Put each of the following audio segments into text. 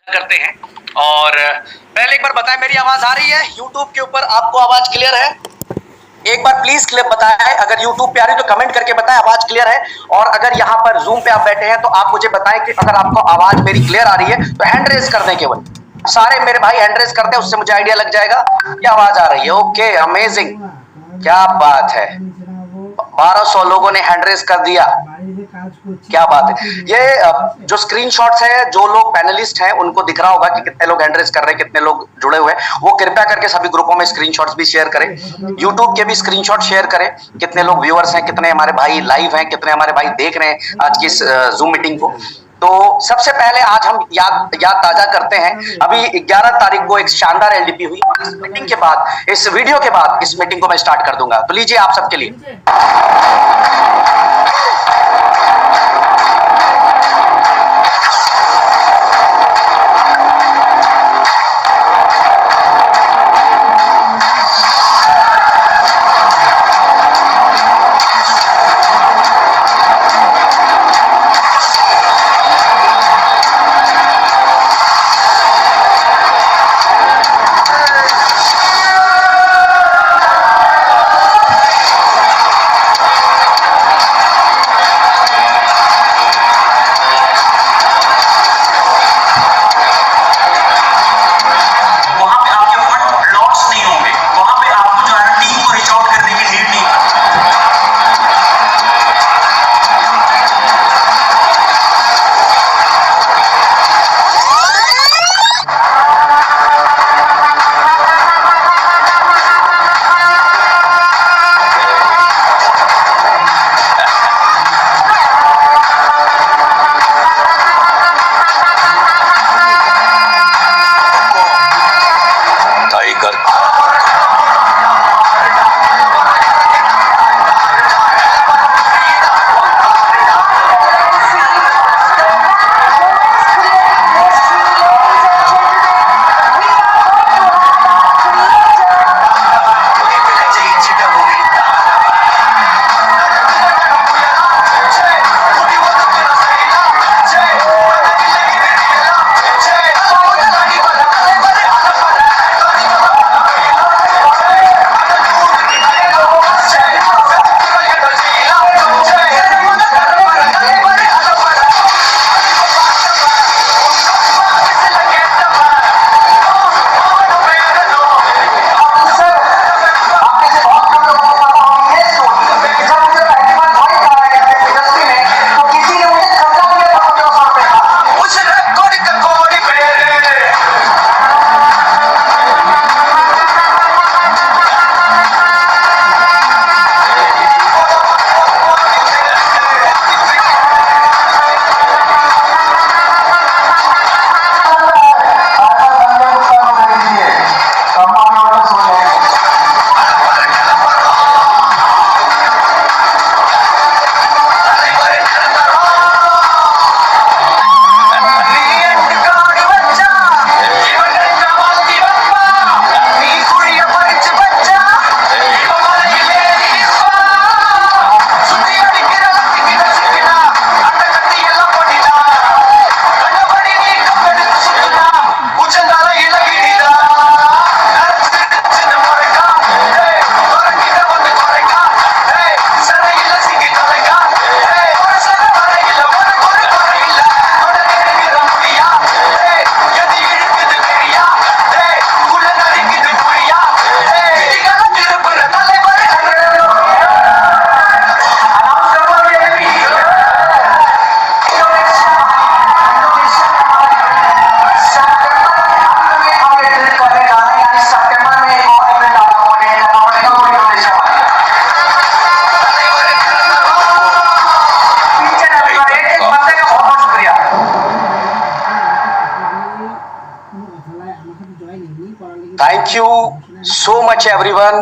करते हैं। और पहले एक बार बताएं, मेरी आवाज आ रही है यूट्यूब के ऊपर? आपको आवाज क्लियर है? एक बार प्लीज क्लियर बताएं। अगर यूट्यूब पे आ रही है तो कमेंट करके बताएं आवाज क्लियर है। और अगर यहाँ पर जूम पे आप बैठे हैं तो आप मुझे बताएं कि अगर आपको आवाज मेरी क्लियर आ रही है तो हैंड रेस कर दें। केवल सारे मेरे भाई हैंड रेस करते हैं, उससे मुझे आइडिया लग जाएगा कि आवाज आ रही है। ओके, अमेजिंग, क्या बात है। 1200 लोगों ने हैंड रेस कर दिया, क्या बात है। ये जो स्क्रीनशॉट्स है, जो लोग पैनलिस्ट हैं उनको दिख रहा होगा कि कितने लोग हैंड रेस कर रहे हैं, कितने लोग जुड़े हुए हैं। वो कृपया करके सभी ग्रुपों में स्क्रीनशॉट्स भी शेयर करें, यूट्यूब के भी स्क्रीनशॉट शेयर करें। कितने लोग व्यूअर्स हैं, कितने हमारे भाई लाइव हैं, कितने हमारे भाई देख रहे हैं आज की इस जूम मीटिंग को। तो सबसे पहले आज हम याद ताजा करते हैं। अभी 11 तारीख को एक शानदार एलडीपी हुई। इस मीटिंग के बाद, इस वीडियो के बाद इस मीटिंग को मैं स्टार्ट कर दूंगा। तो लीजिए आप सबके लिए। Thank you so much everyone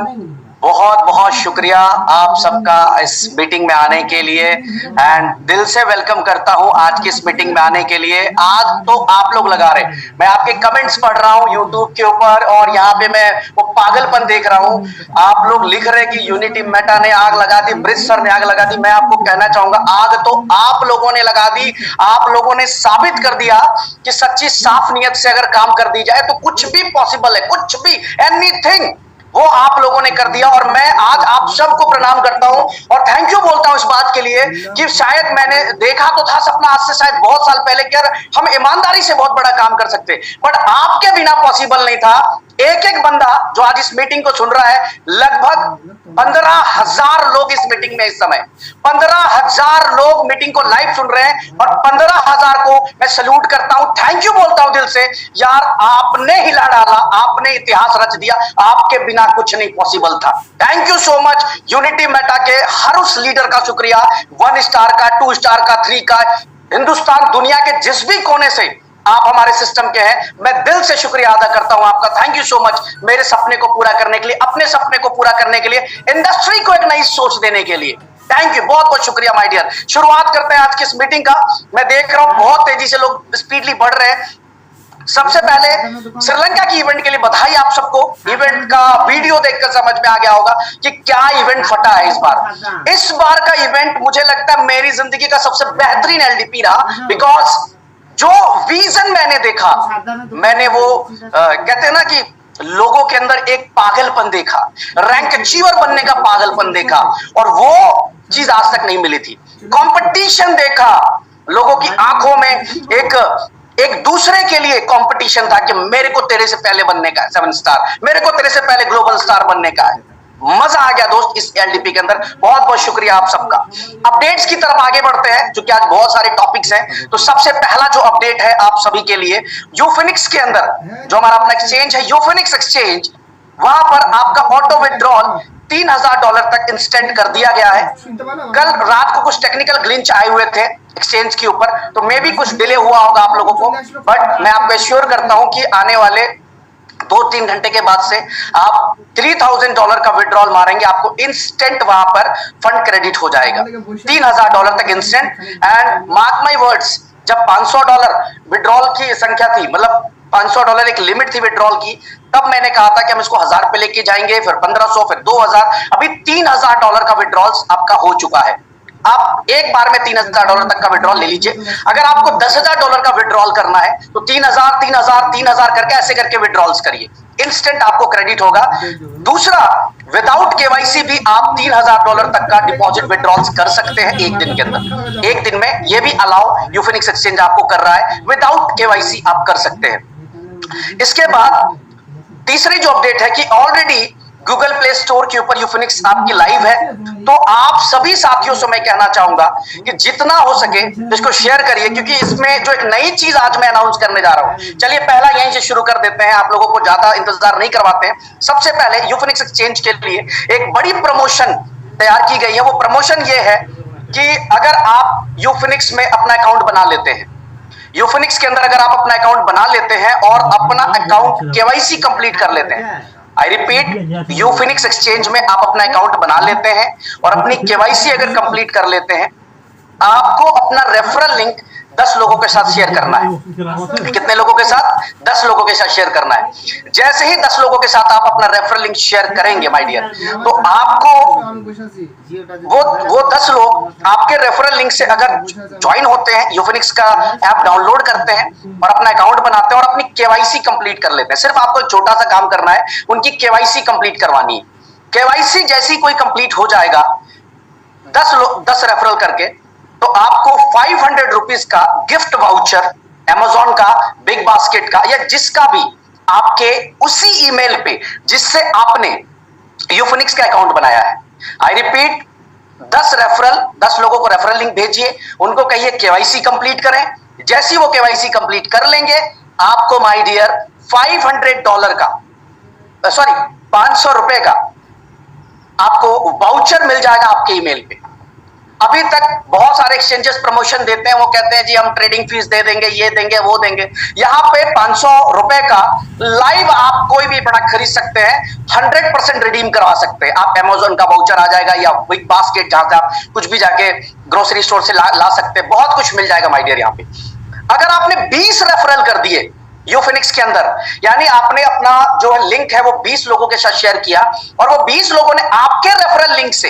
बहुत बहुत शुक्रिया आप सबका इस मीटिंग में आने के लिए एंड दिल से वेलकम करता हूं आज की इस मीटिंग में आने के लिए। आज तो आप लोग लगा रहे, मैं आपके कमेंट्स पढ़ रहा हूं यूट्यूब के ऊपर और यहाँ पे मैं वो पागलपन देख रहा हूं। आप लोग लिख रहे कि यूनिटी मेटा ने आग लगा दी, ब्रिज सर ने आग लगा दी। मैं आपको कहना चाहूंगा आग तो आप लोगों ने लगा दी। आप लोगों ने साबित कर दिया कि सच्ची साफ नियत से अगर काम कर दी जाए तो कुछ भी पॉसिबल है, कुछ भी, एनीथिंग वो आप लोगों ने कर दिया। और मैं आज आप सबको प्रणाम करता हूं और थैंक यू बोलता हूं इस बात के लिए कि शायद मैंने देखा तो था सपना आज से शायद बहुत साल पहले कि यार हम ईमानदारी से बहुत बड़ा काम कर सकते, बट आपके बिना पॉसिबल नहीं था। एक एक बंदा जो आज इस मीटिंग को सुन रहा है, लगभग 15,000 लोग इस मीटिंग में इस समय 15,000 लोग मीटिंग को लाइव सुन रहे हैं और 15,000 को मैं सल्यूट करता हूं, थैंक यू बोलता हूं दिल से। यार आपने हिला डाला, आपने इतिहास रच दिया, आपके बिना कुछ नहीं पॉसिबल था। Thank you so much. Unity Meta के हर उस लीडर का शुक्रिया, 1 स्टार का, 2 स्टार का, 3 का, हिंदुस्तान दुनिया के जिस भी कोने से आप हमारे सिस्टम के हैं, मैं दिल से शुक्रिया अदा करता हूं आपका। थैंक यू सो मच मेरे सपने को पूरा करने के लिए, अपने सपने को पूरा करने के लिए, इंडस्ट्री को एक नई सोच देने के लिए। थैंक यू, बहुत बहुत शुक्रिया माय डियर। शुरुआत करते हैं आज की इस मीटिंग का। मैं देख रहा हूं बहुत तेजी से लोग स्पीडली बढ़ रहे हैं। सबसे पहले श्रीलंका की इवेंट के लिए बधाई आप सबको। इवेंट का वीडियो देखकर समझ में आ गया होगा कि क्या इवेंट फटा है इस बार। इस बार का इवेंट मुझे लगता है मेरी जिंदगी का सबसे बेहतरीन एलडीपी रहा, बिकॉज जो विजन मैंने देखा, मैंने वो कहते हैं ना कि लोगों के अंदर एक पागलपन देखा, रैंक अचीवर बनने का पागलपन देखा, और वो चीज आज तक नहीं मिली थी। कंपटीशन देखा, लोगों की आंखों में एक दूसरे के लिए कंपटीशन था कि मेरे को तेरे से पहले बनने का है 7 स्टार, मेरे को तेरे से पहले ग्लोबल स्टार बनने का है। मजा आ गया दोस्त इस एलडीपी के अंदर। बहुत बहुत शुक्रिया आप सबका। अपडेट्स की तरफ आगे बढ़ते हैं, क्योंकि आज बहुत सारे टॉपिक्स हैं। तो सबसे पहला जो अपडेट है आप सभी के लिए, यूफिनिक्स के अंदर जो हमारा अपना एक्सचेंज है यूफिनिक्स एक्सचेंज, वहां पर आपका ऑटो विड्रॉल $3,000 तक इंस्टेंट कर दिया गया है। कल रात को कुछ टेक्निकल ग्लिच आए हुए थे एक्सचेंज के ऊपर, तो मे भी कुछ डिले हुआ होगा आप लोगों को, बट मैं आपको एश्योर करता हूं कि आने वाले 2-3 घंटे के बाद से आप $3,000 का विड्रॉल मारेंगे, आपको इंस्टेंट वहां पर फंड क्रेडिट हो जाएगा, $3,000 तक instant. And mark my words, जब $500 विड्रॉल की संख्या थी, मतलब $500 एक लिमिट थी विड्रॉल की, तब मैंने कहा था कि हम इसको 1000 पे लेके जाएंगे, फिर 1500, फिर 2000, अभी $3,000 का विड्रॉल आपका हो चुका है। आप एक बार में $3,000 तक का विड्रॉल ले लीजिए। अगर आपको $10,000 का विड्रॉल करना है तो 3,000 3,000 3,000 करके ऐसे करके विड्रॉल्स करिए, इंस्टेंट आपको क्रेडिट होगा। दूसरा, विदाउट केवाईसी भी आप $3,000 तक का डिपॉजिट विड्रॉल्स कर सकते हैं एक दिन के अंदर। एक दिन में ये भी अलाउ यूफिनिक्स एक्सचेंज आपको कर रहा है, विदाउट केवाईसी आप कर सकते हैं। इसके बाद तीसरी जो अपडेट है कि ऑलरेडी गूगल प्ले स्टोर के ऊपर यूफिनिक्स आपकी लाइव है। तो आप सभी साथियों से मैं कहना चाहूंगा कि जितना हो सके इसको शेयर करिए, क्योंकि इसमें जो एक नई चीज आज मैं अनाउंस करने जा रहा हूं। चलिए पहला यहीं से शुरू कर देते हैं, आप लोगों को ज्यादा इंतजार नहीं करवाते हैं। सबसे पहले यूफिनिक्स एक्सचेंज के लिए एक बड़ी प्रमोशन तैयार की गई है। वो प्रमोशन ये है कि अगर आप यूफिनिक्स में अपना अकाउंट बना लेते हैं, यूफिनिक्स के अंदर अगर आप अपना अकाउंट बना लेते हैं और अपना अकाउंट केवाईसी कंप्लीट कर लेते हैं, आई रिपीट, यूफिनिक्स एक्सचेंज में आप अपना अकाउंट बना लेते हैं और अपनी केवाईसी अगर कंप्लीट कर लेते हैं, आपको अपना रेफरल लिंक 10 लोगों के साथ शेयर करना है। कितने लोगों के साथ? 10 लोगों के साथ शेयर करना है। जैसे ही 10 लोगों के साथ आप अपना रेफरल लिंक शेयर करेंगे माय डियर, तो आपको वो 10 लोग आपके रेफरल लिंक से अगर ज्वाइन होते हैं, यूफिनिक्स का ऐप डाउनलोड करते हैं और अपना अकाउंट बनाते हैं और अपनी केवाईसी कंप्लीट कर लेते हैं। सिर्फ आपको एक छोटा सा काम करना है, उनकी केवाईसी कंप्लीट करवानी है। केवाईसी जैसी कोई कंप्लीट हो जाएगा 10 रेफरल करके, तो आपको 500 रुपीज का गिफ्ट वाउचर अमेज़न का, बिग बास्केट का, या जिसका भी आपके उसी ईमेल पे जिससे आपने यूफिनिक्स का अकाउंट बनाया है। आई रिपीट, 10 लोगों को रेफरल लिंक भेजिए, उनको कहिए केवाईसी कंप्लीट करें। जैसी वो केवाईसी कंप्लीट कर लेंगे, आपको माय डियर $500 का, सॉरी $500 का आपको वाउचर मिल जाएगा आपके ईमेल पे। अभी तक बहुत सारे एक्सचेंजेस प्रमोशन देते हैं, वो कहते हैं जी हम ट्रेडिंग फीस दे देंगे, ये देंगे, वो देंगे। यहाँ पे 500 रुपए का लाइव आप कोई भी प्रोडक्ट खरीद सकते हैं, 100% रिडीम करवा सकते हैं। आप अमेजोन का वाउचर आ जाएगा या बिग बास्केट, जहां से आप कुछ भी जाके ग्रोसरी स्टोर से ला सकते हैं, बहुत कुछ मिल जाएगा माय डियर। यहाँ पे अगर आपने 20 रेफरल कर दिए यूफिनिक्स के अंदर, यानी आपने अपना जो लिंक है वो 20 लोगों के साथ शेयर किया और वो 20 लोगों ने आपके रेफरल लिंक से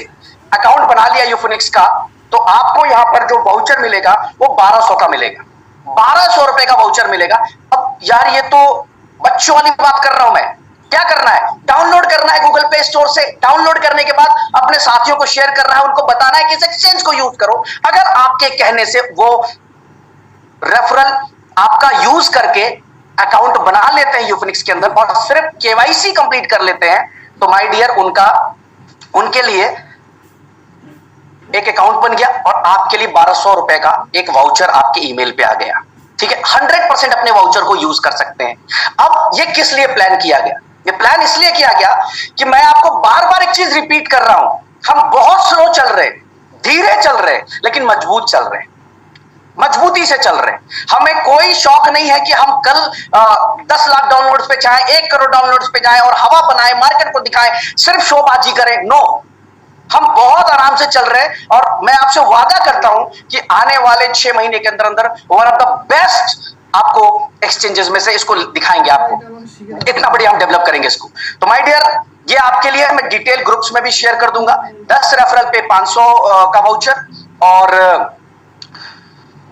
अकाउंट बना लिया यूफिनिक्स का, तो आपको यहां पर जो वाउचर मिलेगा वो 1200 का मिलेगा, 1200 रुपए का वाउचर मिलेगा। अब यार ये तो बच्चों वाली बात कर रहा हूं मैं। क्या करना है? डाउनलोड करना है गूगल प्ले स्टोर से। डाउनलोड करने के बाद अपने साथियों को शेयर करना है, उनको बताना है कि इस एक्सचेंज को यूज करो। अगर आपके कहने से वो रेफरल आपका यूज करके अकाउंट बना लेते हैं यूफिनिक्स के अंदर और सिर्फ केवाईसी कंप्लीट कर लेते हैं, तो माय डियर उनके लिए एक अकाउंट बन गया और आपके लिए 1200 रुपए का एक वाउचर आपके ईमेल पे आ गया। ठीक है, 100% अपने वाउचर को यूज कर सकते हैं। अब ये किस लिए प्लान किया गया? ये प्लान इसलिए किया गया कि मैं आपको बार बार एक चीज रिपीट कर रहा हूं, हम बहुत स्लो चल रहे, धीरे चल रहे, लेकिन मजबूत चल रहे, मजबूती से चल रहे। हमें कोई शौक नहीं है कि हम कल 10 लाख डाउनलोड्स पे जाएं, 1 करोड़ डाउनलोड्स पे जाएं और हवा बनाएं, मार्केट को दिखाएं, सिर्फ शोबाजी करें। नो, हम बहुत आराम से चल रहे हैं और मैं आपसे वादा करता हूं कि आने वाले 6 महीने के अंदर अंदर वन ऑफ द बेस्ट आपको एक्सचेंजेस में से इसको दिखाएंगे। आपको इतना बढ़िया हम डेवलप करेंगे इसको। तो माय डियर, ये आपके लिए मैं डिटेल ग्रुप्स में भी शेयर कर दूंगा। 10 रेफरल पे 500 का वाउचर और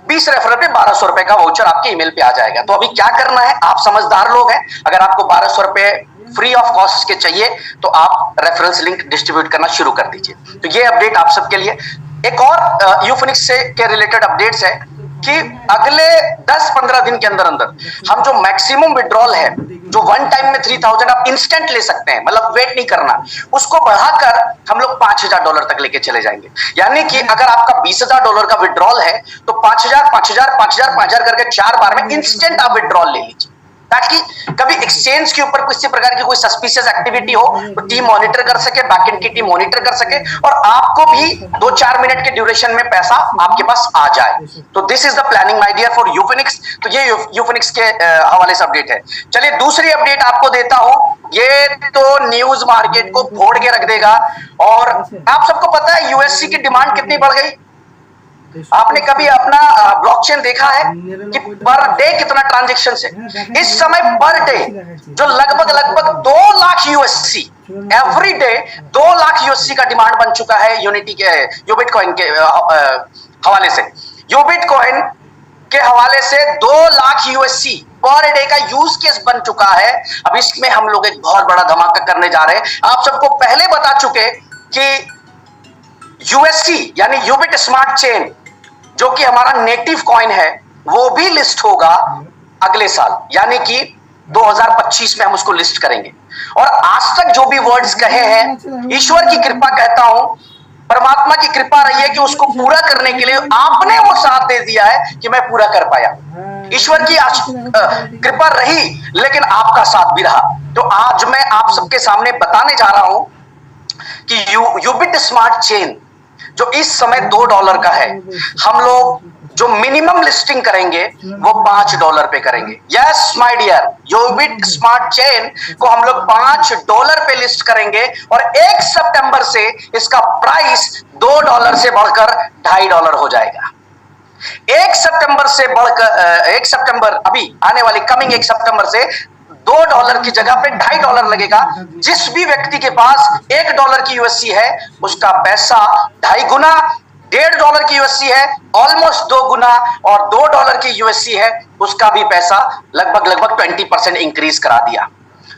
20 रेफरल पे 1200 रुपए का वाउचर आपके ईमेल पे आ जाएगा। तो अभी क्या करना है, आप समझदार लोग हैं, अगर आपको 1200 रुपए फ्री ऑफ कॉस्ट के चाहिए तो आप रेफरेंस लिंक डिस्ट्रीब्यूट करना शुरू कर दीजिए। तो ये अपडेट आप सबके लिए। एक और यूफिनिक्स से के रिलेटेड अपडेट्स है कि अगले 10-15 दिन के अंदर अंदर हम जो मैक्सिमम विड्रॉल है, जो वन टाइम में 3000 आप इंस्टेंट ले सकते हैं, मतलब वेट नहीं करना, उसको बढ़ाकर हम लोग $5000 तक लेके चले जाएंगे। यानी कि अगर आपका $20,000 का विड्रॉल है तो 5000 5000 5000 5000 करके 4 बार में इंस्टेंट आप विड्रॉल ले लीजिए, ताकि कभी एक्सचेंज के ऊपर किसी प्रकार की कोई सस्पिशियस एक्टिविटी हो तो टीम मॉनिटर कर सके, बैकएंड की टीम मॉनिटर कर सके और आपको भी 2-4 मिनट के ड्यूरेशन में पैसा आपके पास आ जाए। तो this is the planning my dear for यूफिनिक्स। तो ये यूफिनिक्स के हवाले से अपडेट है। चलिए दूसरी अपडेट आपको देता हूं, ये तो न्यूज मार्केट को फोड़ के रख देगा। और आप सबको पता है यूएससी की डिमांड कितनी बढ़ गई? आपने कभी अपना ब्लॉकचेन देखा है कि पर डे कितना ट्रांजैक्शन है? इस समय पर डे जो लगभग 2 lakh USC every day 2 lakh USC का डिमांड बन चुका है यूनिटी के यूबिट कॉइन के हवाले से। यूबिट कॉइन के हवाले से 2 लाख यूएससी पर डे का यूज केस बन चुका है। अब इसमें हम लोग एक बहुत बड़ा धमाका करने जा रहे हैं। आप सबको पहले बता चुके कि यूएससी यानी यूबिट स्मार्ट चेन जो कि हमारा नेटिव कॉइन है, वो भी लिस्ट होगा अगले साल, यानी कि 2025 में हम उसको लिस्ट करेंगे। और आज तक जो भी वर्ड्स कहे हैं, ईश्वर की कृपा कहता हूं, परमात्मा की कृपा रही है कि उसको पूरा करने के लिए आपने वो साथ दे दिया है कि मैं पूरा कर पाया। ईश्वर की कृपा रही, लेकिन आपका साथ भी रहा। तो आज मैं आप सबके सामने बताने जा रहा हूं कि यूबिट स्मार्ट चेन जो इस समय $2 का है, हम लोग जो मिनिमम लिस्टिंग करेंगे वो $5 पे करेंगे। Yes my dear, Ubit Smart Chain को हम लोग $5 पे लिस्ट करेंगे और 1 सितंबर से इसका प्राइस $2 से बढ़कर $2.5 हो जाएगा। 1 सितंबर से बढ़कर 1 सितंबर अभी आने वाली कमिंग 1 सितंबर से $2 की जगह पे $2.5 लगेगा। जिस भी व्यक्ति के पास $1 की यूएससी है उसका पैसा 2.5 गुना, $1.5 की यूएससी है ऑलमोस्ट 2 गुना, और $2 की यूएससी है उसका भी पैसा लगभग 20% इंक्रीज करा दिया।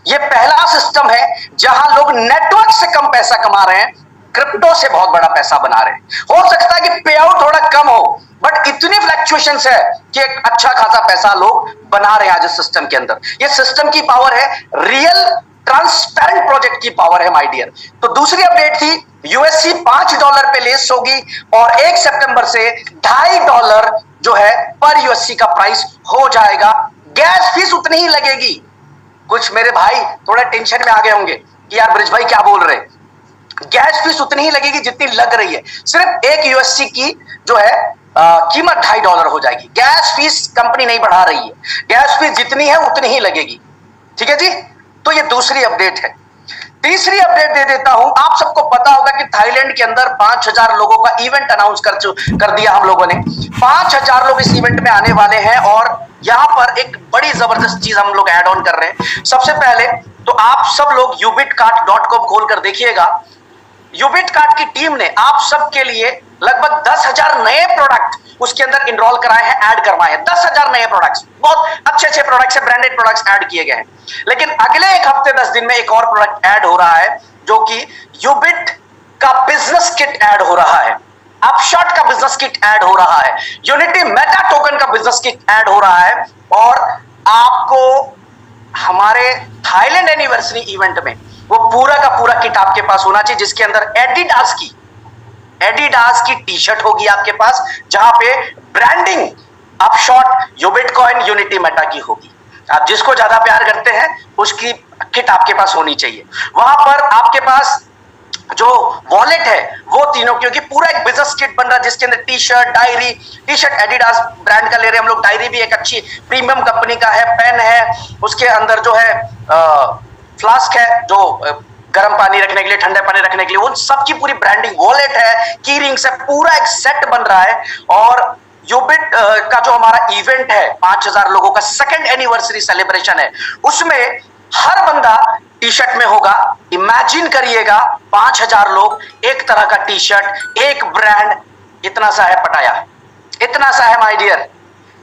ये पहला सिस्टम है जहां लोग नेटवर्क से कम पैसा कमा रहे हैं, क्रिप्टो से बहुत बड़ा पैसा बना रहे हैं। हो सकता है कि पे आउट थोड़ा कम हो, बट इतनी फ्लक्चुएशंस है कि एक अच्छा खासा पैसा लोग बना रहे हैं आज इस सिस्टम के अंदर। ये सिस्टम की पावर है, रियल ट्रांसपेरेंट प्रोजेक्ट की पावर है माय डियर। तो दूसरी अपडेट थी, यूएससी $5 पे लिस्ट होगी और 1 सितंबर से $2.5 जो है पर यूएससी का प्राइस हो जाएगा। गैस फीस उतनी ही लगेगी। कुछ मेरे भाई थोड़ा टेंशन में आ गए होंगे कि यार ब्रिज भाई क्या बोल रहे हैं। गैस फीस उतनी ही लगेगी जितनी लग रही है। सिर्फ एक यूएससी की जो है कीमत $2.5 हो जाएगी। गैस फीस कंपनी नहीं बढ़ा रही है, गैस फीस जितनी है उतनी ही लगेगी। ठीक है जी। तो ये दूसरी अपडेट है। तीसरी अपडेट दे देता हूं। आप सबको पता होगा कि थाईलैंड के अंदर 5000 लोगों का इवेंट अनाउंस कर दिया हम लोगों ने। 5000 लोग इस इवेंट में आने वाले हैं और यहां पर एक बड़ी जबरदस्त चीज हम लोग ऐड ऑन कर रहे हैं। सबसे पहले तो आप सब लोग ubitcart.com खोलकर देखिएगा। यूबिटकार्ट की टीम ने आप सबके लिए लगभग 10,000 नए प्रोडक्ट उसके अंदर इनरोल कराए हैं, ऐड करवाए हैं। 10,000 नए प्रोडक्ट्स, बहुत अच्छे अच्छे प्रोडक्ट्स है, ब्रांडेड प्रोडक्ट्स ऐड किए गए हैं। लेकिन अगले एक हफ्ते 10 दिन में एक और प्रोडक्ट ऐड हो रहा है, जो कि यूबिट का बिजनेस किट ऐड हो रहा है, अपशॉट का बिजनेस किट ऐड हो रहा है, यूनिटी मेटा टोकन का बिजनेस किट ऐड हो रहा है। और आपको हमारे थाईलैंड एनिवर्सरी इवेंट में वो पूरा का पूरा किट आपके पास होना चाहिए, जिसके अंदर एडिडास की टी शर्ट होगी आपके पास, जहां पे ब्रांडिंग अपशॉट यूबिटकॉइन यूनिटी मेटा की होगी। आप जिसको ज्यादा प्यार करते हैं उसकी किट आपके पास होनी चाहिए। वहां पर आपके पास जो वॉलेट है वो तीनों, क्योंकि पूरा एक बिजनेस किट बन रहा है जिसके अंदर T shirt, diary, T shirt Adidas brand का ले रहे हैं हम लोग, डायरी भी एक अच्छी प्रीमियम कंपनी का है, पेन है, उसके अंदर जो है फ्लास्क है जो गर्म पानी रखने के लिए, ठंडे पानी रखने के लिए, उन सबकी पूरी ब्रांडिंग, वॉलेट है, की रिंग्स है, पूरा एक सेट बन रहा है। और यूबिट का जो हमारा इवेंट है 5000 लोगों का सेकंड एनिवर्सरी सेलिब्रेशन है, उसमें हर बंदा टी शर्ट में होगा। इमेजिन करिएगा 5000 लोग, एक तरह का टी शर्ट, एक ब्रांड, इतना सा है पटाया, इतना सा है माय डियर।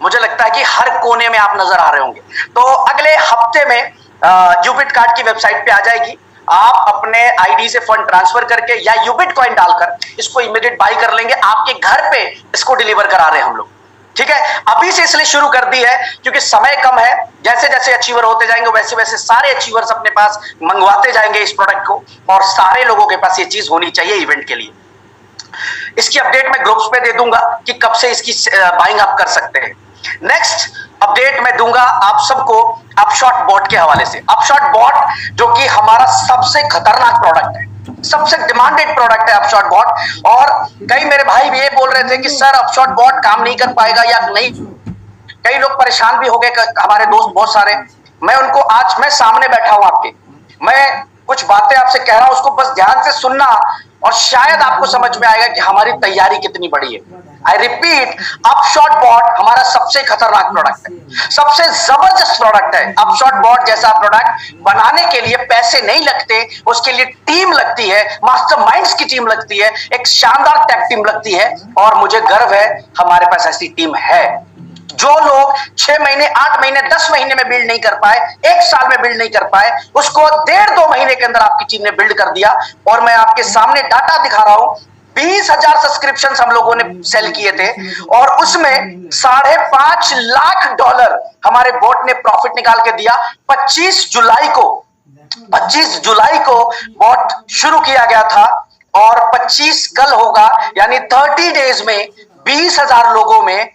मुझे लगता है कि हर कोने में आप नजर आ रहे होंगे। तो अगले हफ्ते में यूबिट कार्ड की वेबसाइट पे आ जाएगी। आप अपने आईडी से फंड ट्रांसफर करके या यूबिट कॉइन डालकर इसको इमीडिएट बाई कर लेंगे। आपके घर पे इसको डिलीवर करा रहे हैं हम लोग। ठीक है, अभी से इसलिए शुरू कर दी है क्योंकि समय कम है। जैसे जैसे अचीवर होते जाएंगे वैसे वैसे सारे अचीवर्स अपने पास मंगवाते जाएंगे इस प्रोडक्ट को, और सारे लोगों के पास ये चीज होनी चाहिए इवेंट के लिए। इसकी अपडेट मैं ग्रुप्स पे दे दूंगा कि कब से इसकी बाइंग आप कर सकते हैं। नेक्स्ट अपडेट मैं दूंगा आप सबको अपशॉट बॉट के हवाले से। अपशॉट बॉट जो कि हमारा सबसे खतरनाक प्रोडक्ट है, सबसे डिमांडेड प्रोडक्ट है अपशॉट बॉट। और कई मेरे भाई भी ये बोल रहे थे कि सर अपशॉट बॉट काम नहीं कर पाएगा या नहीं, कई लोग परेशान भी हो गए, हमारे दोस्त बहुत सारे। मैं उनको, आज मैं सामने बैठा हूं आपके, मैं कुछ बातें आपसे कह रहा हूं, उसको बस ध्यान से सुनना और शायद आपको समझ में आएगा कि हमारी तैयारी कितनी बड़ी है। आई रिपीट, अपशॉट बॉट हमारा सबसे खतरनाक प्रोडक्ट है, सबसे जबरदस्त प्रोडक्ट है। अपशॉट बॉट जैसा प्रोडक्ट बनाने के लिए पैसे नहीं लगते, उसके लिए टीम लगती है, मास्टरमाइंड्स की टीम लगती है, एक शानदार टेक टीम लगती है। और मुझे गर्व है हमारे पास ऐसी टीम है। जो लोग 6 महीने, 8 महीने, 10 महीने में बिल्ड नहीं कर पाए, 1 साल में बिल्ड नहीं कर पाए, उसको 1.5-2 महीने के अंदर आपकी टीम ने बिल्ड कर दिया। और मैं आपके सामने डाटा दिखा रहा हूं, 20,000 सब्सक्रिप्शन हम लोगों ने सेल किए थे और उसमें $5.5 लाख हमारे बोट ने प्रॉफिट निकाल के दिया। 25 जुलाई को बोट शुरू किया गया था और 25 कल होगा, यानी 30 डेज में 20,000 लोगों में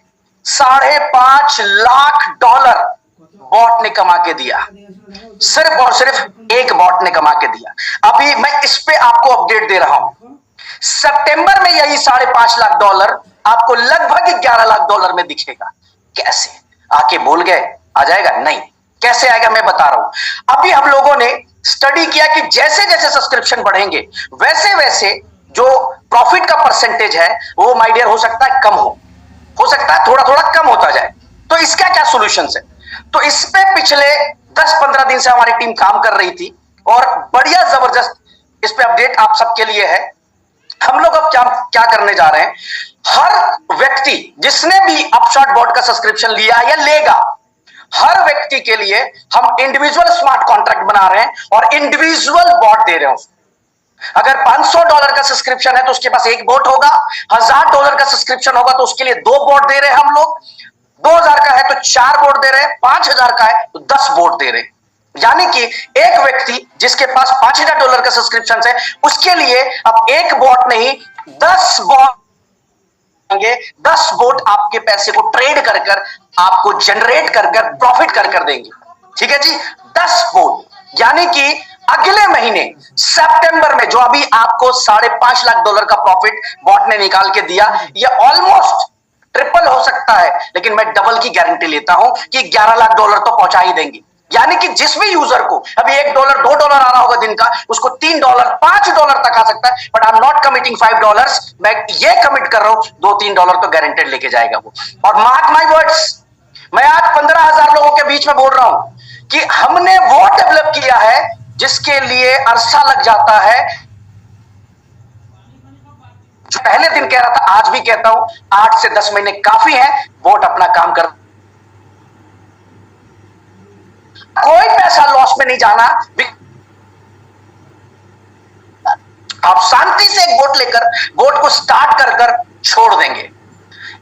$5.5 लाख बॉट ने कमा के दिया। सिर्फ और सिर्फ एक बॉट ने कमा के दिया। अभी मैं इस पे आपको अपडेट दे रहा हूं। सितंबर में यही $5.5 लाख आपको लगभग $11 लाख में दिखेगा। कैसे? आके बोल गए आ जाएगा? नहीं, कैसे आएगा मैं बता रहा हूं। अभी हम लोगों ने स्टडी किया कि जैसे जैसे सब्सक्रिप्शन बढ़ेंगे वैसे वैसे जो प्रॉफिट का परसेंटेज है वो माय डियर हो सकता है कम हो सकता है थोड़ा थोड़ा कम होता जाए। तो इसका क्या सॉल्यूशन है? तो इस पे पिछले 10-15 दिन से हमारी टीम काम कर रही थी और बढ़िया जबरदस्त इस पे अपडेट आप सबके लिए है। हम लोग अब क्या करने जा रहे हैं, हर व्यक्ति जिसने भी अपशॉट बॉट का सब्सक्रिप्शन लिया या लेगा, हर व्यक्ति के लिए हम इंडिविजुअल स्मार्ट कॉन्ट्रैक्ट बना रहे हैं और इंडिविजुअल बॉट दे रहे हैं। अगर $500 का सब्सक्रिप्शन है तो उसके पास एक बोट होगा, $1000 का सब्सक्रिप्शन होगा तो उसके लिए 2 बोट दे रहे हैं हम लोग, 2000 का है तो 4 बोट दे रहे हैं, 5000 का है तो 10 बोट दे रहे हैं। यानी कि एक व्यक्ति जिसके पास $5000 का सब्सक्रिप्शन है उसके लिए अब एक बोट नहीं 10 बोट, 10 बोट आपके पैसे को ट्रेड कर कर आपको जनरेट कर कर प्रॉफिट कर कर देंगे। ठीक है जी, 10 बोट, यानी कि अगले महीने सितंबर में जो अभी आपको $5.5 लाख का प्रॉफिट बॉट ने निकाल के दिया, ये ऑलमोस्ट ट्रिपल हो सकता है, लेकिन मैं डबल की गारंटी लेता हूं कि $11 लाख तो पहुंचा ही देंगे। यानी कि जिस भी यूजर को अभी $1 $2 आ रहा होगा दिन का, उसको $3 $5 तक आ सकता है। But I am not committing $5, मैं ये कमिट कर रहा हूं $2-3 तो गारंटेड लेके जाएगा वो। और मार्क माई वर्ड्स, मैं आज 15,000 लोगों के बीच में बोल रहा हूं कि हमने वो डेवलप किया है जिसके लिए अरसा लग जाता है। जो पहले दिन कह रहा था आज भी कहता हूं, 8 से 10 महीने काफी है, बोट अपना काम कर, कोई पैसा लॉस में नहीं जाना। आप शांति से एक बोट लेकर बोट को स्टार्ट कर कर छोड़ देंगे।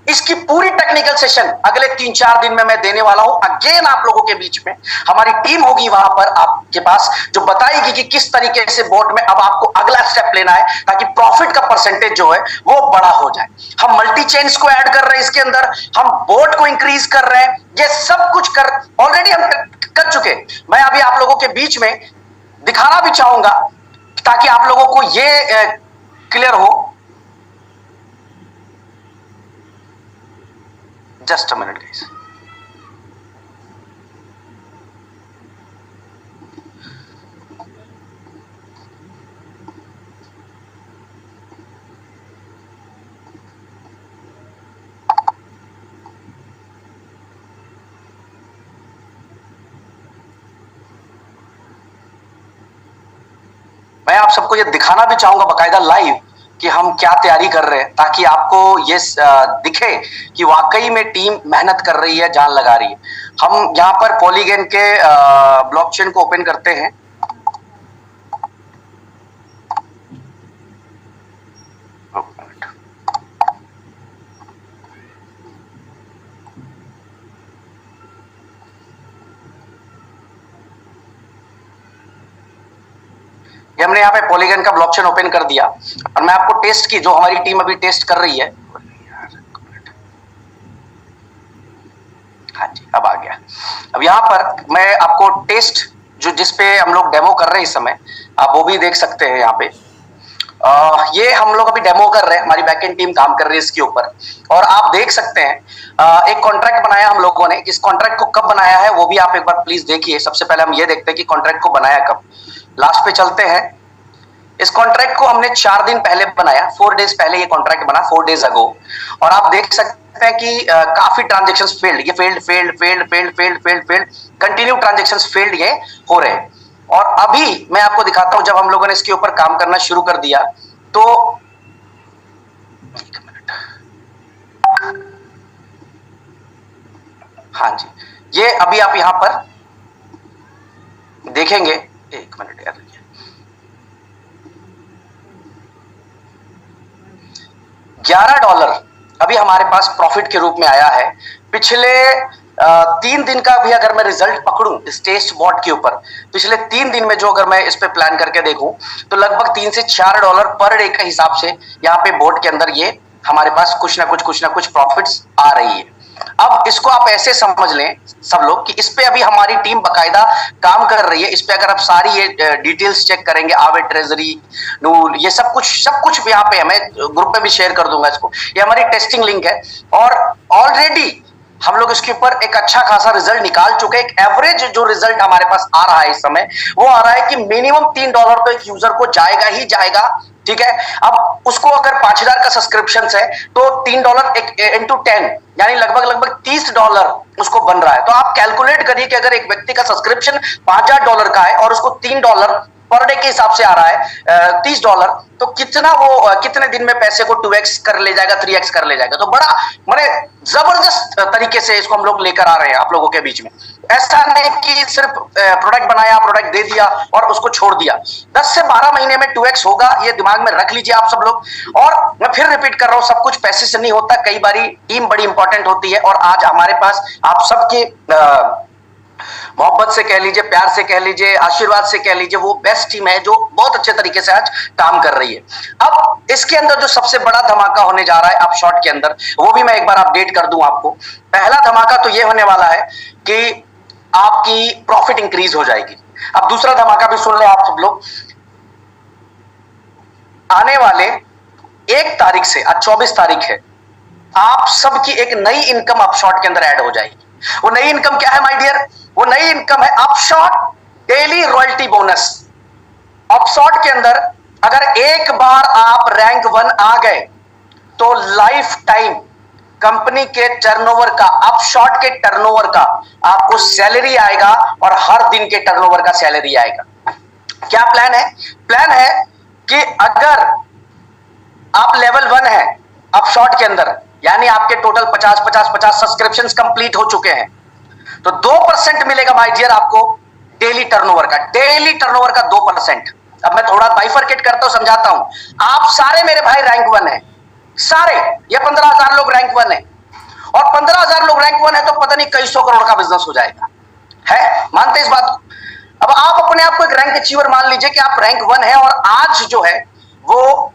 इसकी पूरी टेक्निकल सेशन अगले 3-4 दिन में मैं देने वाला हूं, अगेन आप लोगों के बीच में। हमारी टीम होगी वहां पर आपके पास जो बताएगी कि किस तरीके से बोट में अब आपको अगला स्टेप लेना है ताकि प्रॉफिट का परसेंटेज जो है वो बड़ा हो जाए। हम मल्टी चेन्स को ऐड कर रहे हैं इसके अंदर, हम बोट को इंक्रीज कर रहे हैं, ये सब कुछ कर ऑलरेडी हम कर चुके। मैं अभी आप लोगों के बीच में दिखाना भी चाहूंगा ताकि आप लोगों को ये क्लियर हो। Just a minute guys. मैं आप सबको ये दिखाना भी चाहूंगा बकायदा लाइव कि हम क्या तैयारी कर रहे हैं, ताकि आपको ये दिखे कि वाकई में टीम मेहनत कर रही है, जान लगा रही है। हम यहाँ पर पॉलीगन के ब्लॉकचेन को ओपन करते हैं। हमने यहाँ पे पॉलीगन का ब्लॉकचेन ओपन कर दिया और मैं आपको टेस्ट की जो हमारी टीम अभी टेस्ट कर रही है। हाँ जी, अब आ गया। अब यहाँ पर मैं आपको टेस्ट जो जिसपे हम लोग डेमो कर रहे हैं इस समय, आप वो भी देख सकते हैं यहाँ पे। ये हम लोग अभी डेमो कर रहे हैं, हमारी बैकएंड टीम काम कर रही है इसके ऊपर और आप देख सकते हैं एक कॉन्ट्रैक्ट बनाया हम लोगों ने। इस कॉन्ट्रैक्ट को कब बनाया है वो भी आप एक बार प्लीज देखिए। सबसे पहले हम ये देखते हैं कि कॉन्ट्रैक्ट को बनाया कब। लास्ट पे चलते हैं। इस कॉन्ट्रैक्ट को हमने 4 दिन पहले बनाया, 4 डेज पहले ये कॉन्ट्रैक्ट बना, 4 डेज अगो। और आप देख सकते हैं कि काफी ट्रांजेक्शंस फेल्ड, ये फेल्ड कंटिन्यू ट्रांजेक्शंस फेल्ड ये हो रहे हैं। और अभी मैं आपको दिखाता हूं, जब हम लोगों ने इसके ऊपर काम करना शुरू कर दिया तो एक मिनट, हाँ जी, ये अभी आप यहां पर देखेंगे। एक मिनट यार, $11 अभी हमारे पास प्रॉफिट के रूप में आया है। पिछले 3 दिन का भी अगर मैं रिजल्ट पकड़ूं इस टेस्ट बॉट के ऊपर, पिछले 3 दिन में जो अगर मैं इस पे प्लान करके देखूं तो लगभग $3 से $4 पर डे के हिसाब से यहाँ पे बोट के अंदर ये हमारे पास कुछ ना कुछ प्रॉफिट्स आ रही है। अब इसको आप ऐसे समझ लें सब लोग कि इस पे अभी हमारी टीम बकायदा काम कर रही है। इस पे अगर आप सारी ये डिटेल्स चेक करेंगे, आवे ट्रेजरी नूल, ये सब कुछ यहाँ पे है। मैं ग्रुप में भी शेयर कर दूंगा इसको। ये हमारी टेस्टिंग लिंक है और ऑलरेडी हम लोग इसके ऊपर एक अच्छा खासा रिजल्ट निकाल चुके हैं। एक एवरेज जो रिजल्ट हमारे पास आ रहा है इस समय वो आ रहा है कि मिनिमम $3 तो एक यूजर को जाएगा ही जाएगा। ठीक है, अब उसको अगर 5,000 का सब्सक्रिप्शन है तो $3 इंटू 10 यानी लगभग $30 उसको बन रहा है। तो आप कैलकुलेट करिए कि अगर एक व्यक्ति का सब्सक्रिप्शन $5,000 का है और उसको $3 पर डे के हिसाब से आ रहा है $30, तो कितना वो कितने दिन में पैसे को 2x कर ले जाएगा, 3x कर ले जाएगा। तो बड़ा माने जबरदस्त तरीके से इसको हम लोग लेकर आ रहे हैं आप लोगों के बीच में। ऐसा नहीं कि सिर्फ प्रोडक्ट बनाया, प्रोडक्ट दे दिया और उसको छोड़ दिया। 10 से 12 महीने में 2x होगा, ये दिमाग में रख लीजिए आप सब लोग। और मैं फिर रिपीट कर रहा हूं, सब कुछ पैसे से नहीं होता, कई बारी टीम बड़ी इंपॉर्टेंट होती है। और आज हमारे पास आप सबके मोहब्बत से कह लीजिए, प्यार से कह लीजिए, आशीर्वाद से कह लीजिए, वो बेस्ट टीम है जो बहुत अच्छे तरीके से आज काम कर रही है। अब इसके अंदर जो सबसे बड़ा धमाका होने जा रहा है अब शॉर्ट के अंदर, वो भी मैं एक बार अपडेट कर दूं आपको। पहला धमाका तो ये होने वाला है कि आपकी प्रॉफिट इंक्रीज हो जाएगी। अब दूसरा धमाका भी सुन ले आप सब लोग। आने वाले 1 तारीख से, आज 24 तारीख है, आप सबकी एक नई इनकम अपशॉट के अंदर ऐड हो जाएगी। वो नई इनकम क्या है माय डियर? वो नई इनकम है अपशॉट डेली रॉयल्टी बोनस। अपशॉट के अंदर अगर एक बार आप रैंक 1 आ गए तो लाइफ टाइम कंपनी के टर्नओवर का, अपशॉट के टर्नओवर का आपको सैलरी आएगा और हर दिन के टर्नओवर का सैलरी आएगा। क्या प्लान है? प्लान है कि अगर आप लेवल 1 है अपशॉट के अंदर, यानी आपके टोटल 50 सब्सक्रिप्शंस कंप्लीट हो चुके हैं, तो 2% मिलेगा माय डियर आपको डेली टर्नओवर का। डेली टर्नओवर का 2%। अब मैं थोड़ा बाइफरकेट करता हूं, समझाता हूं। आप सारे मेरे भाई रैंक 1 है, सारे ये 15,000 लोग रैंक 1 है, और 15,000 लोग रैंक 1 है तो पता नहीं कई सौ करोड़ का बिजनेस हो जाएगा। है, मानते इस बात को? अब आप अपने आप को एक रैंक अचीवर मान लीजिए कि आप रैंक 1 है, और आज जो है वो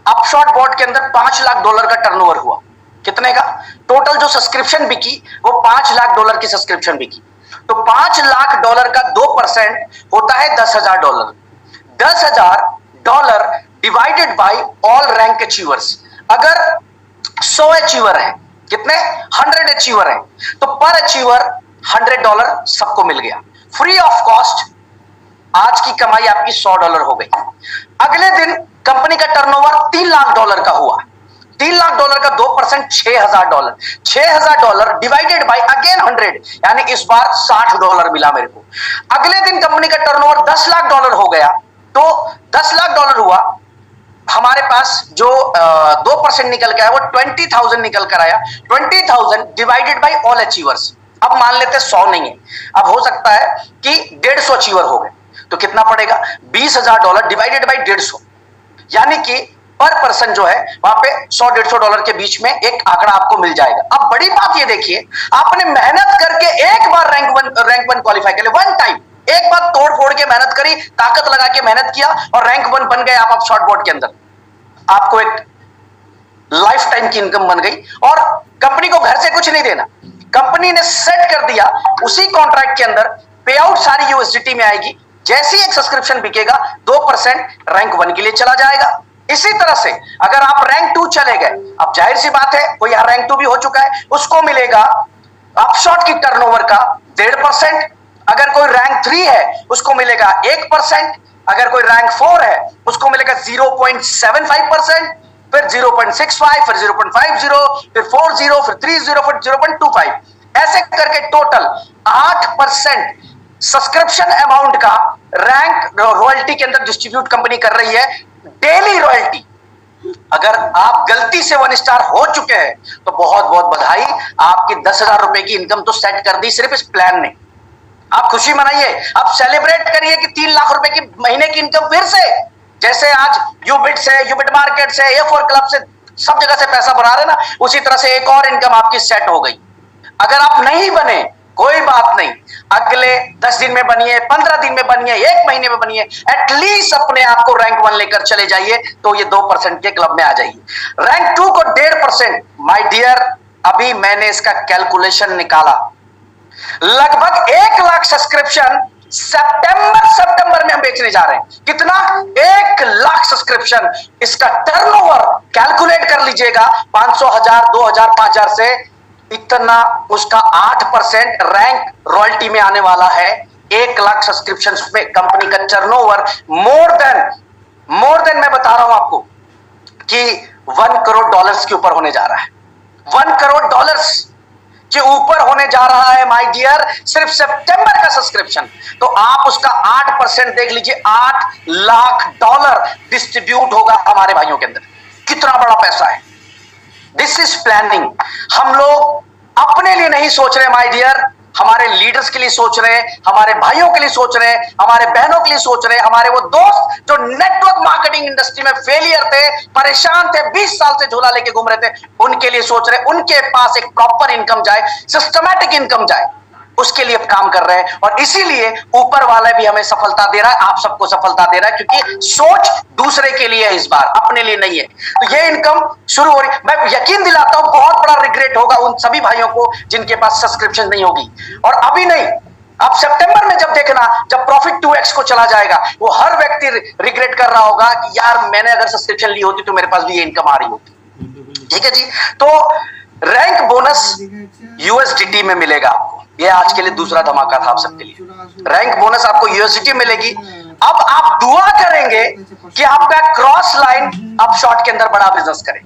अपशॉट बॉट के अंदर $5 लाख का टर्नओवर हुआ। कितने का? टोटल जो सब्सक्रिप्शन बिकी वो $5 लाख की सब्सक्रिप्शन बिकी। तो $5 लाख का 2% होता है $10,000। $10,000 divided by all rank achievers. अगर 100 अचीवर है, कितने? 100 अचीवर है, तो पर अचीवर $100 सबको मिल गया फ्री ऑफ कॉस्ट। आज की कमाई आपकी $100 हो गई। अगले दिन कंपनी का टर्नओवर $3 लाख का हुआ। $3 लाख का 2% $6,000। $6,000 डिवाइडेड बाय अगेन 100, यानी इस बार $60 मिला मेरे को। अगले दिन कंपनी का टर्नओवर $10 लाख हो गया, तो $10 लाख हुआ। हमारे पास जो 2% निकल के आया वो 20,000 निकल कर आया। 20,000 डिवाइडेड बाय ऑल अचीवर्स। अब मान लेते 100 नहीं है, अब हो सकता है कि 150 अचीवर हो गए, तो कितना पड़ेगा? $20,000 डिवाइडेड बाय 150, यानी कि पर पर्सन जो है वहां पे $100-150 के बीच में एक आंकड़ा आपको मिल जाएगा। अब बड़ी बात ये देखिए, आपने मेहनत करके एक बार रैंक वन क्वालिफाई कर लिया, वन टाइम, एक बार तोड़ फोड़ के मेहनत करी, ताकत लगा के मेहनत किया और रैंक 1 बन गए आप शॉर्ट बोर्ड के अंदर। आपको एक लाइफ टाइम की इनकम बन गई, और कंपनी को घर से कुछ नहीं देना। कंपनी ने सेट कर दिया उसी कॉन्ट्रैक्ट के अंदर पे आउट सारी यूएसडीटी में आएगी। जैसे ही एक सब्सक्रिप्शन बिकेगा 2% रैंक 1 के लिए चला जाएगा। इसी तरह से अगर आप रैंक 2 चले गए, अब जाहिर सी बात है कोई यहां रैंक 2 भी हो चुका है, उसको मिलेगा अपशॉट की टर्नओवर का 1.5%। अगर कोई रैंक 3 है उसको मिलेगा 1%। अगर कोई रैंक 4 है उसको मिलेगा 0.75%, फिर 0.65, फिर 0.50, फिर 40, फिर 30, फिर 0.25, ऐसे करके टोटल 8% सब्सक्रिप्शन अमाउंट का रैंक रॉयल्टी के अंदर डिस्ट्रीब्यूट कंपनी कर रही है, डेली रॉयल्टी। अगर आप गलती से 1 स्टार हो चुके हैं तो बहुत बहुत बधाई, आपकी 10,000 रुपए की इनकम तो सेट कर दी सिर्फ इस प्लान ने। आप खुशी मनाइए, आप सेलिब्रेट करिए कि 3 लाख रुपए की महीने की इनकम फिर से, जैसे आज यूबिट से, यूबिट मार्केट से, A4 क्लब से, सब जगह से पैसा बना रहे ना, उसी तरह से एक और इनकम आपकी सेट हो गई। अगर आप नहीं बने कोई बात नहीं, अगले 10 दिन में बनिए, 15 दिन में बनिए, 1 महीने में बनिए, एटलीस्ट अपने आप को रैंक 1 लेकर चले जाइए, तो ये 2% के क्लब में आ जाइए। रैंक 2 को 1.5%, माय डियर, अभी मैंने इसका कैलकुलेशन निकाला, लगभग 1 लाख सब्सक्रिप्शन सितंबर में हम बेचने जा रहे हैं। कितना? 1 लाख सब्सक्रिप्शन। इसका टर्नओवर कैलकुलेट कर लीजिएगा, 500, 1000, 2000, 5000 से इतना, उसका 8% रैंक रॉयल्टी में आने वाला है। 1 लाख सब्सक्रिप्शन में कंपनी का टर्नओवर मोर देन मैं बता रहा हूं आपको कि $1 करोड़ के ऊपर होने जा रहा है। $1 करोड़ के ऊपर होने जा रहा है माय डियर, सिर्फ सितंबर का सब्सक्रिप्शन। तो आप उसका 8% देख लीजिए, $8 लाख डिस्ट्रीब्यूट होगा हमारे भाइयों के अंदर। कितना बड़ा पैसा है। This is planning. हम लोग अपने लिए नहीं सोच रहे माय डियर, हमारे लीडर्स के लिए सोच रहे हैं, हमारे भाइयों के लिए सोच रहे हैं, हमारे बहनों के लिए सोच रहे हैं, हमारे वो दोस्त जो नेटवर्क मार्केटिंग इंडस्ट्री में फेलियर थे, परेशान थे, 20 साल से झोला लेके घूम रहे थे, उनके लिए सोच रहे हैं, उनके पास एक प्रॉपर इनकम जाए, सिस्टमैटिक इनकम जाए, उसके लिए काम कर रहे हैं। और इसीलिए ऊपर वाला भी हमें सफलता दे रहा है, आप सबको सफलता दे रहा है, क्योंकि सोच दूसरे के लिए है, इस बार अपने लिए नहीं है। तो ये इनकम शुरू हो रही, मैं यकीन दिलाता हूं बहुत बड़ा रिग्रेट होगा उन सभी भाइयों को जिनके पास सब्सक्रिप्शन नहीं होगी। और अभी नहीं, आप सितंबर में जब देखना, जब प्रॉफिट 2x को चला जाएगा, वो हर व्यक्ति रिग्रेट कर रहा होगा कि यार मैंने अगर सब्सक्रिप्शन ली होती तो मेरे पास भी ये इनकम आ रही होती। ठीक है जी। तो रैंक बोनस यूएसडीटी में मिलेगा आपको। ये आज के लिए दूसरा धमाका था आप सबके लिए। रैंक बोनस आपको यूएसडीटी मिलेगी। अब आप दुआ करेंगे कि आपका क्रॉस लाइन आप शॉर्ट के अंदर बड़ा बिजनेस करें।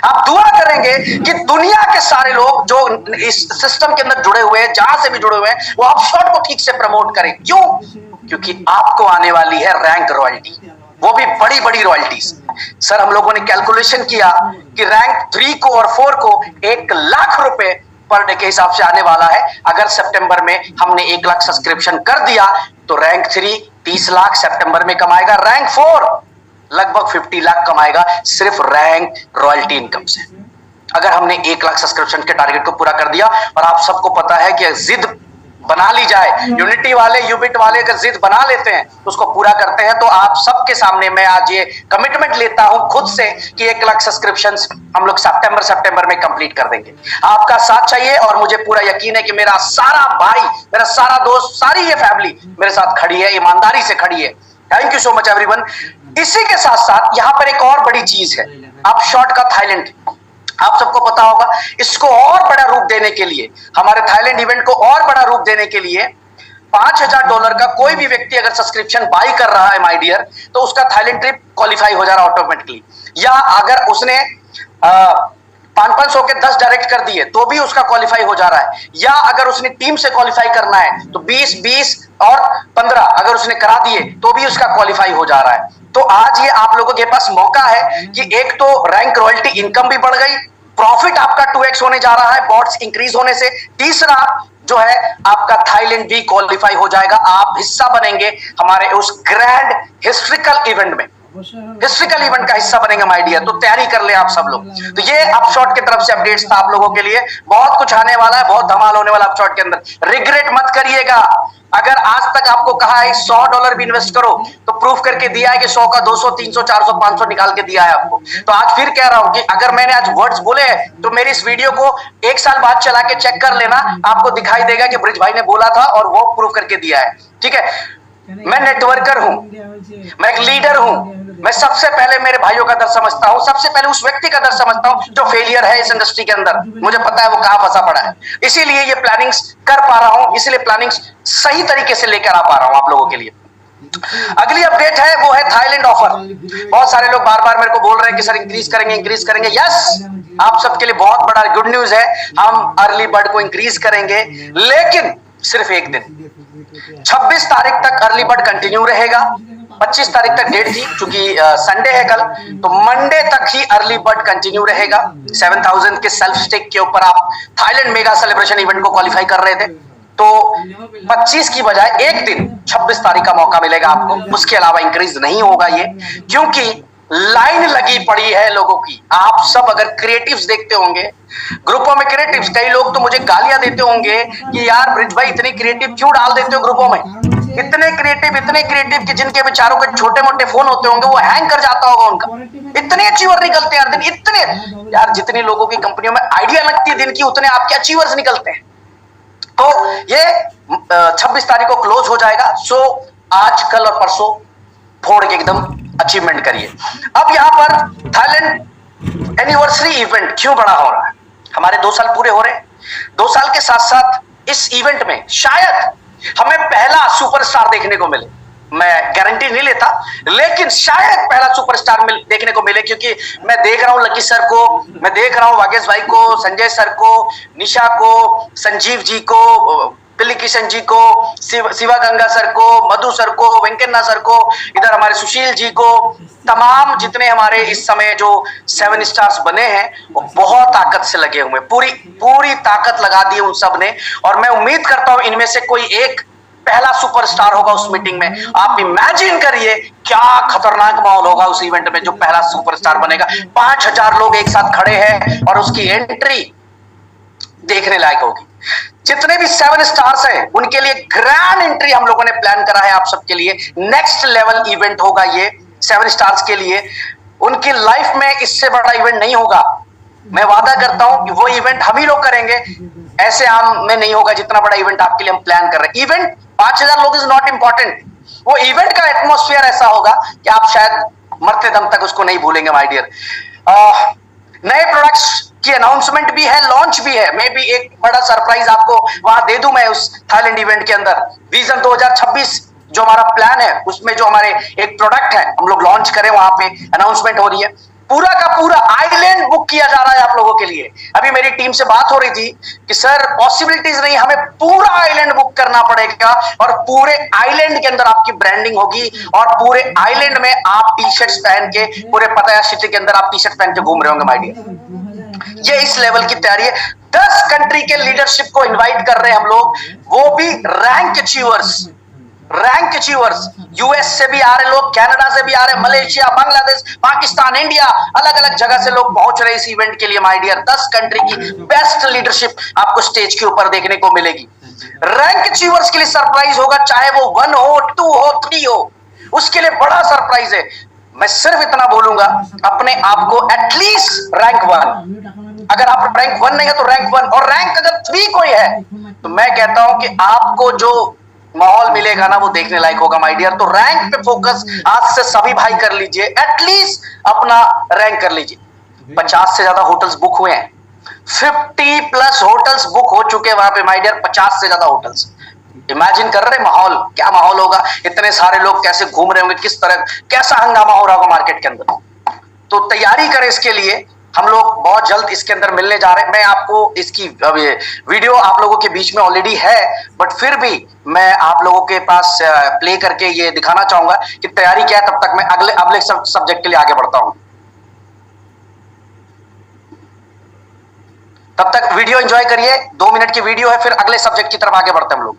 आप दुआ करेंगे कि दुनिया के सारे लोग जो इस सिस्टम के अंदर जुड़े हुए हैं, जहां से भी जुड़े हुए हैं, वो आप शॉर्ट को ठीक से प्रमोट करें। क्यों? क्योंकि आपको आने वाली है रैंक रॉयल्टी, वो भी बड़ी बड़ी रॉयल्टीज। सर हम लोगों ने कैलकुलेशन किया कि रैंक 3 को और 4 को 1 लाख रुपए पर डे के हिसाब से आने वाला है। अगर सितंबर में हमने 1 लाख सब्सक्रिप्शन कर दिया तो रैंक 3 30 लाख सितंबर में कमाएगा, रैंक 4 लगभग 50 लाख कमाएगा सिर्फ रैंक रॉयल्टी इनकम से। अगर हमने 1 लाख सब्सक्रिप्शन के टारगेट को पूरा कर दिया, और आप सबको पता है कि जिद बना ली जाए, यूनिटी वाले यूबिट वाले अगर जिद बना लेते हैं तो उसको पूरा करते हैं। तो आप सबके सामने मैं आज ये कमिटमेंट लेता हूं खुद से कि 1 लाख सब्सक्रिप्शंस हम लोग सितंबर में कंप्लीट कर देंगे। आपका साथ चाहिए और मुझे पूरा यकीन है कि मेरा सारा भाई, मेरा सारा दोस्त, सारी ये फैमिली मेरे साथ खड़ी है, ईमानदारी से खड़ी है। Thank you so much everyone. इसी के साथ साथ यहां पर एक और बड़ी चीज है, आप शॉर्ट का थाईलैंड, आप सबको पता होगा। इसको और बड़ा रूप देने के लिए, हमारे थाईलैंड इवेंट को और बड़ा रूप देने के लिए $5000 का कोई भी व्यक्ति अगर सब्सक्रिप्शन बाई कर रहा है माय डियर, तो उसका थाईलैंड ट्रिप क्वालिफाई हो जा रहा है ऑटोमेटिकली। या अगर उसने 500 के 10 डायरेक्ट कर दिए तो भी उसका क्वालिफाई हो जा रहा है। या अगर उसने टीम से क्वालिफाई करना है तो 20 और 15 अगर उसने करा दिए तो भी उसका क्वालिफाई हो जा रहा है। तो आज ये आप लोगों के पास मौका है कि एक तो रैंक रॉयल्टी इनकम भी बढ़ गई, प्रॉफिट आपका 2x होने जा रहा है बॉट्स इंक्रीज होने से, तीसरा जो है आपका थाईलैंड भी क्वालिफाई हो जाएगा। आप हिस्सा बनेंगे हमारे उस ग्रैंड हिस्ट्रिकल इवेंट में, हिस्ट्रिकल इवेंट का हिस्सा बनेंगे माय डियर। तो तैयारी कर ले आप सब लोग। तो ये अपशॉट की तरफ से अपडेट्स था आप लोगों के लिए। बहुत कुछ आने वाला है, बहुत धमाल होने वाला अपशॉट के अंदर। रिग्रेट मत करिएगा। अगर आज तक आपको कहा है $100 भी इन्वेस्ट करो, तो प्रूफ करके दिया है कि 100 का 200 300 400 500 निकाल के दिया है आपको। तो आज फिर कह रहा हूं कि अगर मैंने आज वर्ड्स बोले हैं तो मेरी इस वीडियो को 1 साल बाद चला के चेक कर लेना, आपको दिखाई देगा कि ब्रिज भाई ने बोला था और वो प्रूफ करके दिया है। ठीक है, मैं नेटवर्कर हूं, मैं एक लीडर हूं। मैं सबसे पहले मेरे भाइयों का दर्द समझता हूं, सबसे पहले उस व्यक्ति का दर्द समझता हूं जो फेलियर है इस इंडस्ट्री के अंदर। मुझे पता है वो कहां फंसा पड़ा है, इसीलिए ये प्लानिंग्स कर पा रहा हूं, इसीलिए प्लानिंग्स सही तरीके से लेकर आ पा रहा हूं आप लोगों के लिए। अगली अपडेट है वो है थाईलैंड ऑफर। बहुत सारे लोग बार बार मेरे को बोल रहे हैं कि सर इंक्रीज करेंगे। यस, आप सबके लिए बहुत बड़ा गुड न्यूज है, हम अर्ली बर्ड को इंक्रीज करेंगे, लेकिन सिर्फ एक दिन। 26 तारीख तक अर्ली बर्ड कंटिन्यू रहेगा। 25 तारीख तक डेट थी, क्योंकि संडे है कल, तो मंडे तक ही अर्ली बर्ड कंटिन्यू रहेगा। 7000 के सेल्फ स्टेक के ऊपर आप थाईलैंड मेगा सेलिब्रेशन इवेंट को क्वालिफाई कर रहे थे, तो 25 की बजाय एक दिन 26 तारीख का मौका मिलेगा आपको। उसके अलावा इंक्रीज नहीं होगा ये, क्योंकि लाइन लगी पड़ी है लोगों की। आप सब अगर क्रिएटिव्स देखते होंगे ग्रुपों में, क्रिएटिव्स, कई लोग तो मुझे गालियां देते होंगे कि यार ब्रिज भाई इतने क्रिएटिव क्यों डाल देते हो ग्रुपों में। इतने क्रिएटिव कि जिनके बेचारों के छोटे मोटे फोन होते होंगे, वो हैंग कर जाता होगा उनका। इतने अचीवर निकलते हैं दिन, इतने यार, जितनी लोगों की कंपनियों में आइडिया लगती है दिन की, उतने आपके अचीवर्स निकलते हैं। तो ये 26 तारीख को क्लोज हो जाएगा। सो आज कल और परसों फोड़ के एकदम अचीवमेंट करिए। अब यहां पर थाईलैंड एनिवर्सरी इवेंट क्यों बड़ा हो रहा है? हमारे 2 साल पूरे हो रहे हैं। 2 साल के साथ साथ इस इवेंट में शायद हमें पहला सुपरस्टार देखने को मिले। मैं गारंटी नहीं लेता, लेकिन शायद पहला सुपरस्टार देखने को मिले, क्योंकि मैं देख रहा हूं लकी सर को, मैं देख रहा हूं वागेश भाई को, संजय सर को, निशा को, संजीव जी को, पिल्ली किशन जी को, शिवा गंगा सर को, मधु सर को, वेंकन्ना सर को, इधर हमारे सुशील जी को, तमाम जितने हमारे इस समय जो 7 स्टार्स बने हैं वो बहुत ताकत से लगे हुए, पूरी ताकत लगा दी उन सब ने। और मैं उम्मीद करता हूं इनमें से कोई एक पहला सुपरस्टार होगा उस मीटिंग में। आप इमेजिन करिए क्या खतरनाक माहौल होगा उस इवेंट में जो पहला सुपरस्टार बनेगा। 5000 लोग एक साथ खड़े हैं और उसकी एंट्री देखने लायक होगी। जितने भी 7 स्टार्स हैं उनके लिए ग्रैंड एंट्री हम लोगों ने प्लान करा है आप सबके लिए। नेक्स्ट लेवल इवेंट होगा ये 7 स्टार्स के लिए। उनकी लाइफ में इससे बड़ा इवेंट नहीं होगा। मैं वादा करता हूं कि वो इवेंट हम ही लोग करेंगे, ऐसे आम में नहीं होगा जितना बड़ा इवेंट आपके लिए हम प्लान कर रहे हैं। इवेंट 5000 लोग इज नॉट इंपॉर्टेंट, वो इवेंट का एटमॉस्फेयर ऐसा होगा कि आप शायद मरते दम तक उसको नहीं भूलेंगे माय डियर। नए प्रोडक्ट्स की अनाउंसमेंट भी है, लॉन्च भी है। मे बी एक बड़ा सरप्राइज आपको वहां दे दूं मैं उस थाईलैंड इवेंट के अंदर। विजन 2026 जो हमारा प्लान है उसमें जो हमारे एक प्रोडक्ट है हम लोग लॉन्च करें, वहां पे अनाउंसमेंट हो रही है। पूरा का पूरा आइलैंड बुक किया जा रहा है आप लोगों के लिए। अभी मेरी टीम से बात हो रही थी कि सर पॉसिबिलिटीज नहीं, हमें पूरा आइलैंड बुक करना पड़ेगा और पूरे आइलैंड के अंदर आपकी ब्रांडिंग होगी और पूरे आइलैंड में आप टी शर्ट्स पहन के, पूरे पताया सिटी के अंदर आप टी शर्ट पहन के घूम रहे होंगे माय डियर। ये इस लेवल की तैयारी है। 10 कंट्री के लीडरशिप को इन्वाइट कर रहे हैं हम लोग, वो भी rank achievers. Rank achievers US से भी आ रहे लोग, कनाडा से भी आ रहे, मलेशिया, बांग्लादेश, पाकिस्तान, इंडिया, अलग अलग जगह से लोग पहुंच रहे इस इवेंट के लिए माय डियर। 10 कंट्री की बेस्ट लीडरशिप आपको स्टेज के ऊपर देखने को मिलेगी। रैंक अचीवर्स के लिए सरप्राइज होगा, चाहे वो 1 हो, 2 हो, 3 हो, उसके लिए बड़ा सरप्राइज है। मैं सिर्फ इतना बोलूंगा, अपने आप को एटलीस्ट रैंक 1, अगर आप रैंक 1 नहीं है तो रैंक 1, और रैंक अगर 3 कोई है तो मैं कहता हूं कि आपको जो माहौल मिलेगा ना वो देखने लायक होगा माय डियर। तो रैंक पे फोकस आज से सभी भाई कर लीजिए, एटलीस्ट अपना रैंक कर लीजिए। 50 से ज्यादा होटल्स बुक हुए हैं, 50+ होटल्स बुक हो चुके हैं वहां पे माय डियर, 50 से ज्यादा होटल्स। इमेजिन कर रहे माहौल, क्या माहौल होगा, इतने सारे लोग कैसे घूम रहे होंगे, किस तरह कैसा हंगामा हो रहा होगा मार्केट के अंदर। तो तैयारी करें इसके लिए, हम लोग बहुत जल्द इसके अंदर मिलने जा रहे हैं। मैं आपको इसकी वीडियो आप लोगों के बीच में ऑलरेडी है, बट फिर भी मैं आप लोगों के पास प्ले करके ये दिखाना चाहूंगा कि तैयारी क्या है। तब तक मैं अगले सब्जेक्ट के लिए आगे बढ़ता हूं। तब तक वीडियो एंजॉय करिए, 2 मिनट की वीडियो है, फिर अगले सब्जेक्ट की तरफ आगे बढ़ते हैं हम लोग।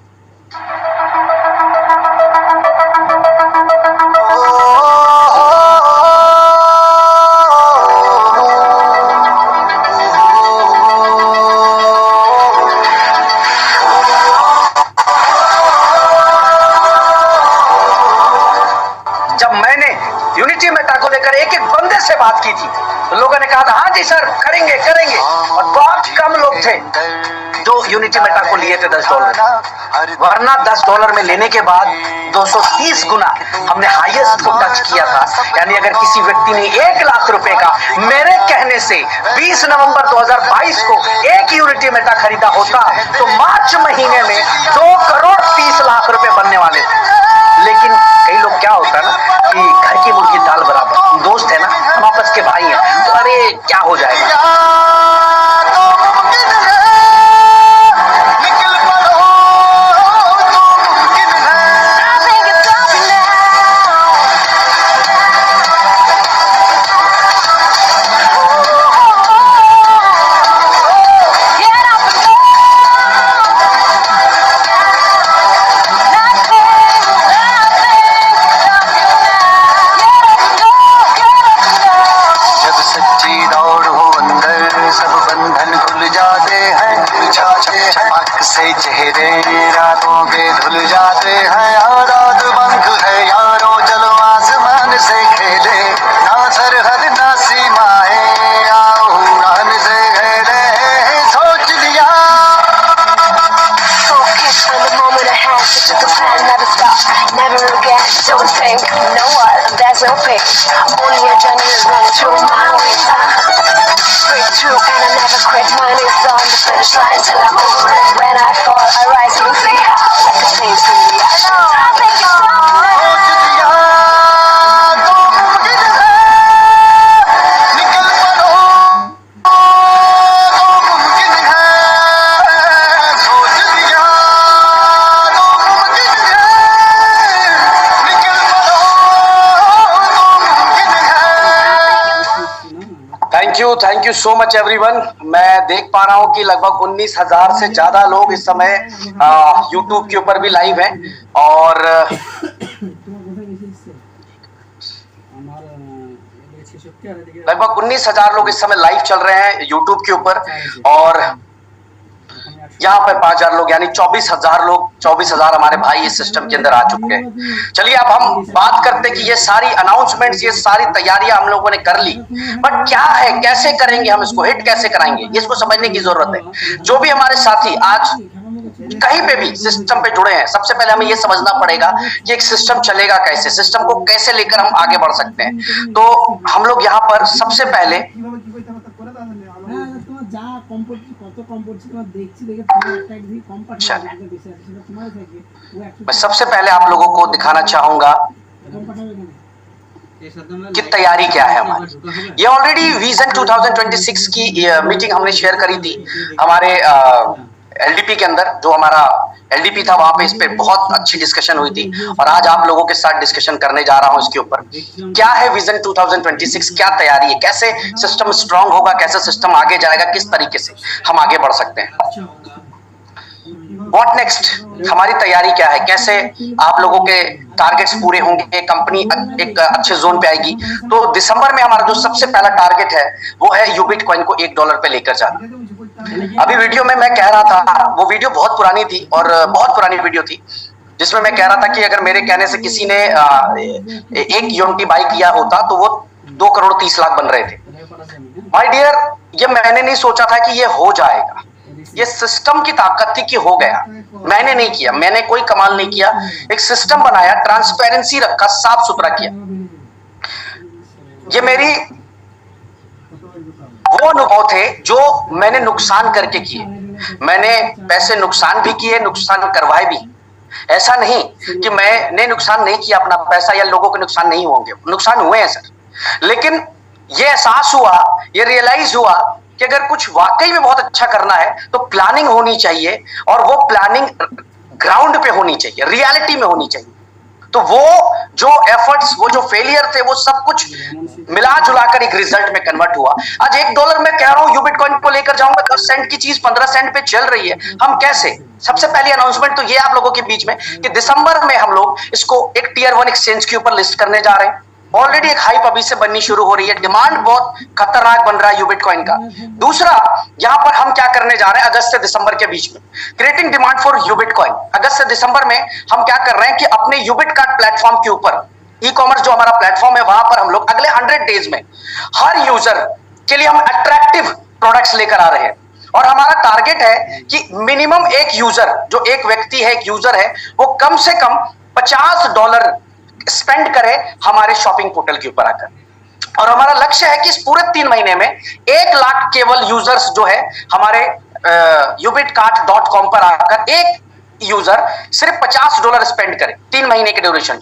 जब मैंने यूनिटी मेटा को लेकर एक एक बंदे से बात की थी तो लोगों ने कहा था हाँ जी सर करेंगे करेंगे, और बहुत कम लोग थे जो यूनिटी मेटा को लिए थे $10, वरना $10 में लेने के बाद 230 गुना हमने हाईएस्ट को टच किया था। यानी अगर किसी व्यक्ति ने 1 लाख रुपए का मेरे कहने से 20 नवंबर 2022 को एक यूनिटी मेटा खरीदा होता तो मार्च महीने में 2,30,00,000 रुपए बनने वाले थे। लेकिन कई लोग क्या होता है ना कि घर की मुर्गी दाल बराबर, हम दोस्त है ना, हम आपस के भाई हैं, तो अरे क्या हो जाएगा। से चेहरे रातों के धुल जाते हैं, और रात पंख है यारों चलो आसमान से खेले, ना सरहद ना सीमाएं आओ उड़ान से खेले। सोच लिया focus on the moment I had, such a good plan, never stop, never regret, don't think, you know what, there's no pain, only your journey is running through my ways. Break through and I never quit, mine is on the finish line till I'm over it. When I fall, I rise and see how like a change from the ashes. I think it's thank you so much everyone. मैं देख पा रहा हूं कि लगभग 19,000 से ज्यादा लोग इस समय यूट्यूब के ऊपर भी लाइव हैं, और लगभग 19,000 लोग इस समय लाइव चल रहे हैं यूट्यूब के ऊपर। और यहाँ पर 5,000 लोग यानी 24,000 लोग, 24,000 हमारे भाई इस सिस्टम के अंदर आ चुके हैं। चलिए अब हम बात करते हैं कि ये सारी अनाउंसमेंट्स, ये सारी तैयारियां हम लोगों ने कर ली, बट क्या है, कैसे करेंगे हम इसको, हिट कैसे कराएंगे, इसको समझने की जरूरत है। जो भी हमारे साथी आज कहीं पे भी सिस्टम पे जुड़े हैं, सबसे पहले हमें ये समझना पड़ेगा कि एक सिस्टम चलेगा कैसे, सिस्टम को कैसे लेकर हम आगे बढ़ सकते हैं। तो हम लोग यहाँ पर सबसे पहले मैं सबसे पहले आप लोगों को दिखाना चाहूंगा कि तैयारी क्या है हमारी। ये ऑलरेडी विजन 2026 की मीटिंग हमने शेयर करी थी हमारे एलडीपी के अंदर, जो हमारा एलडीपी था वहां पे इस पे बहुत अच्छी डिस्कशन हुई थी, और आज आप लोगों के साथ डिस्कशन करने जा रहा हूं इसके ऊपर। क्या है विजन 2026, क्या तैयारी है, कैसे सिस्टम स्ट्रांग होगा, कैसे सिस्टम आगे जाएगा, किस तरीके से हम आगे बढ़ सकते हैं। व्हाट नेक्स्ट, हमारी तैयारी क्या है, कैसे आप लोगों के टारगेट्स पूरे होंगे, कंपनी एक अच्छे जोन पे आएगी। तो दिसंबर में हमारा जो सबसे पहला टारगेट है वो है यूबिट कॉइन को $1 पे लेकर जाना। अभी वीडियो में मैं कह रहा था, वो वीडियो बहुत पुरानी थी और बहुत पुरानी वीडियो थी, जिसमें मैं कह रहा था कि अगर मेरे कहने से किसी ने एक यूनिटी बाई किया होता तो वो 2,30,00,000 बन रहे थे। माय डियर, ये मैंने नहीं सोचा था कि ये हो जाएगा, ये सिस्टम की ताकत थी कि हो गया। मैंने नहीं किया, मैंने कोई कमाल नहीं किया, एक सिस्टम बनाया, ट्रांसपेरेंसी रखा, साफ सुथरा किया। ये मेरी वो अनुभव थे जो मैंने नुकसान करके किए। मैंने पैसे नुकसान भी किए, नुकसान करवाए भी। ऐसा नहीं कि मैंने नुकसान नहीं किया अपना पैसा, या लोगों के नुकसान नहीं होंगे, नुकसान हुए हैं सर। लेकिन ये एहसास हुआ, ये रियलाइज हुआ कि अगर कुछ वाकई में बहुत अच्छा करना है तो प्लानिंग होनी चाहिए, और वो प्लानिंग ग्राउंड पे होनी चाहिए, रियलिटी में होनी चाहिए। तो वो जो एफर्ट्स, वो जो फेलियर थे, वो सब कुछ मिला जुलाकर एक रिजल्ट में कन्वर्ट हुआ। आज $1 मैं कह रहा हूं यूबिट कॉइन को लेकर जाऊंगा, 10 सेंट की चीज 15 सेंट पे चल रही है। हम कैसे, सबसे पहली अनाउंसमेंट तो ये आप लोगों के बीच में कि दिसंबर में हम लोग इसको एक टियर 1 एक्सचेंज के ऊपर लिस्ट करने जा रहे हैं। ऑलरेडी एक हाइप अभी से बननी शुरू हो रही है, डिमांड बहुत खतरनाक बन रहा है यूबिट कॉइन का। दूसरा, यहां पर हम क्या करने जा रहे हैं अगस्त से दिसंबर के बीच में, क्रिएटिंग डिमांड फॉर यूबिट कॉइन। अगस्त से दिसंबर में हम क्या कर रहे हैं कि अपने यूबिट कार्ड प्लेटफॉर्म के ऊपर, ई कॉमर्स जो हमारा प्लेटफॉर्म है, वहां पर हम लोग अगले 100 डेज में हर यूजर के लिए हम अट्रैक्टिव प्रोडक्ट्स लेकर आ रहे हैं। और हमारा टारगेट है कि मिनिमम एक यूजर, जो एक व्यक्ति है, एक यूजर है, वो कम से कम $50 स्पेंड करे हमारे शॉपिंग पोर्टल के ऊपर आकर। और हमारा लक्ष्य है कि इस पूरे 3 महीने में 1 लाख केवल यूजर्स जो है हमारे ubitcart.com पर आकर एक यूजर सिर्फ $50 स्पेंड करे 3 महीने के ड्यूरेशन।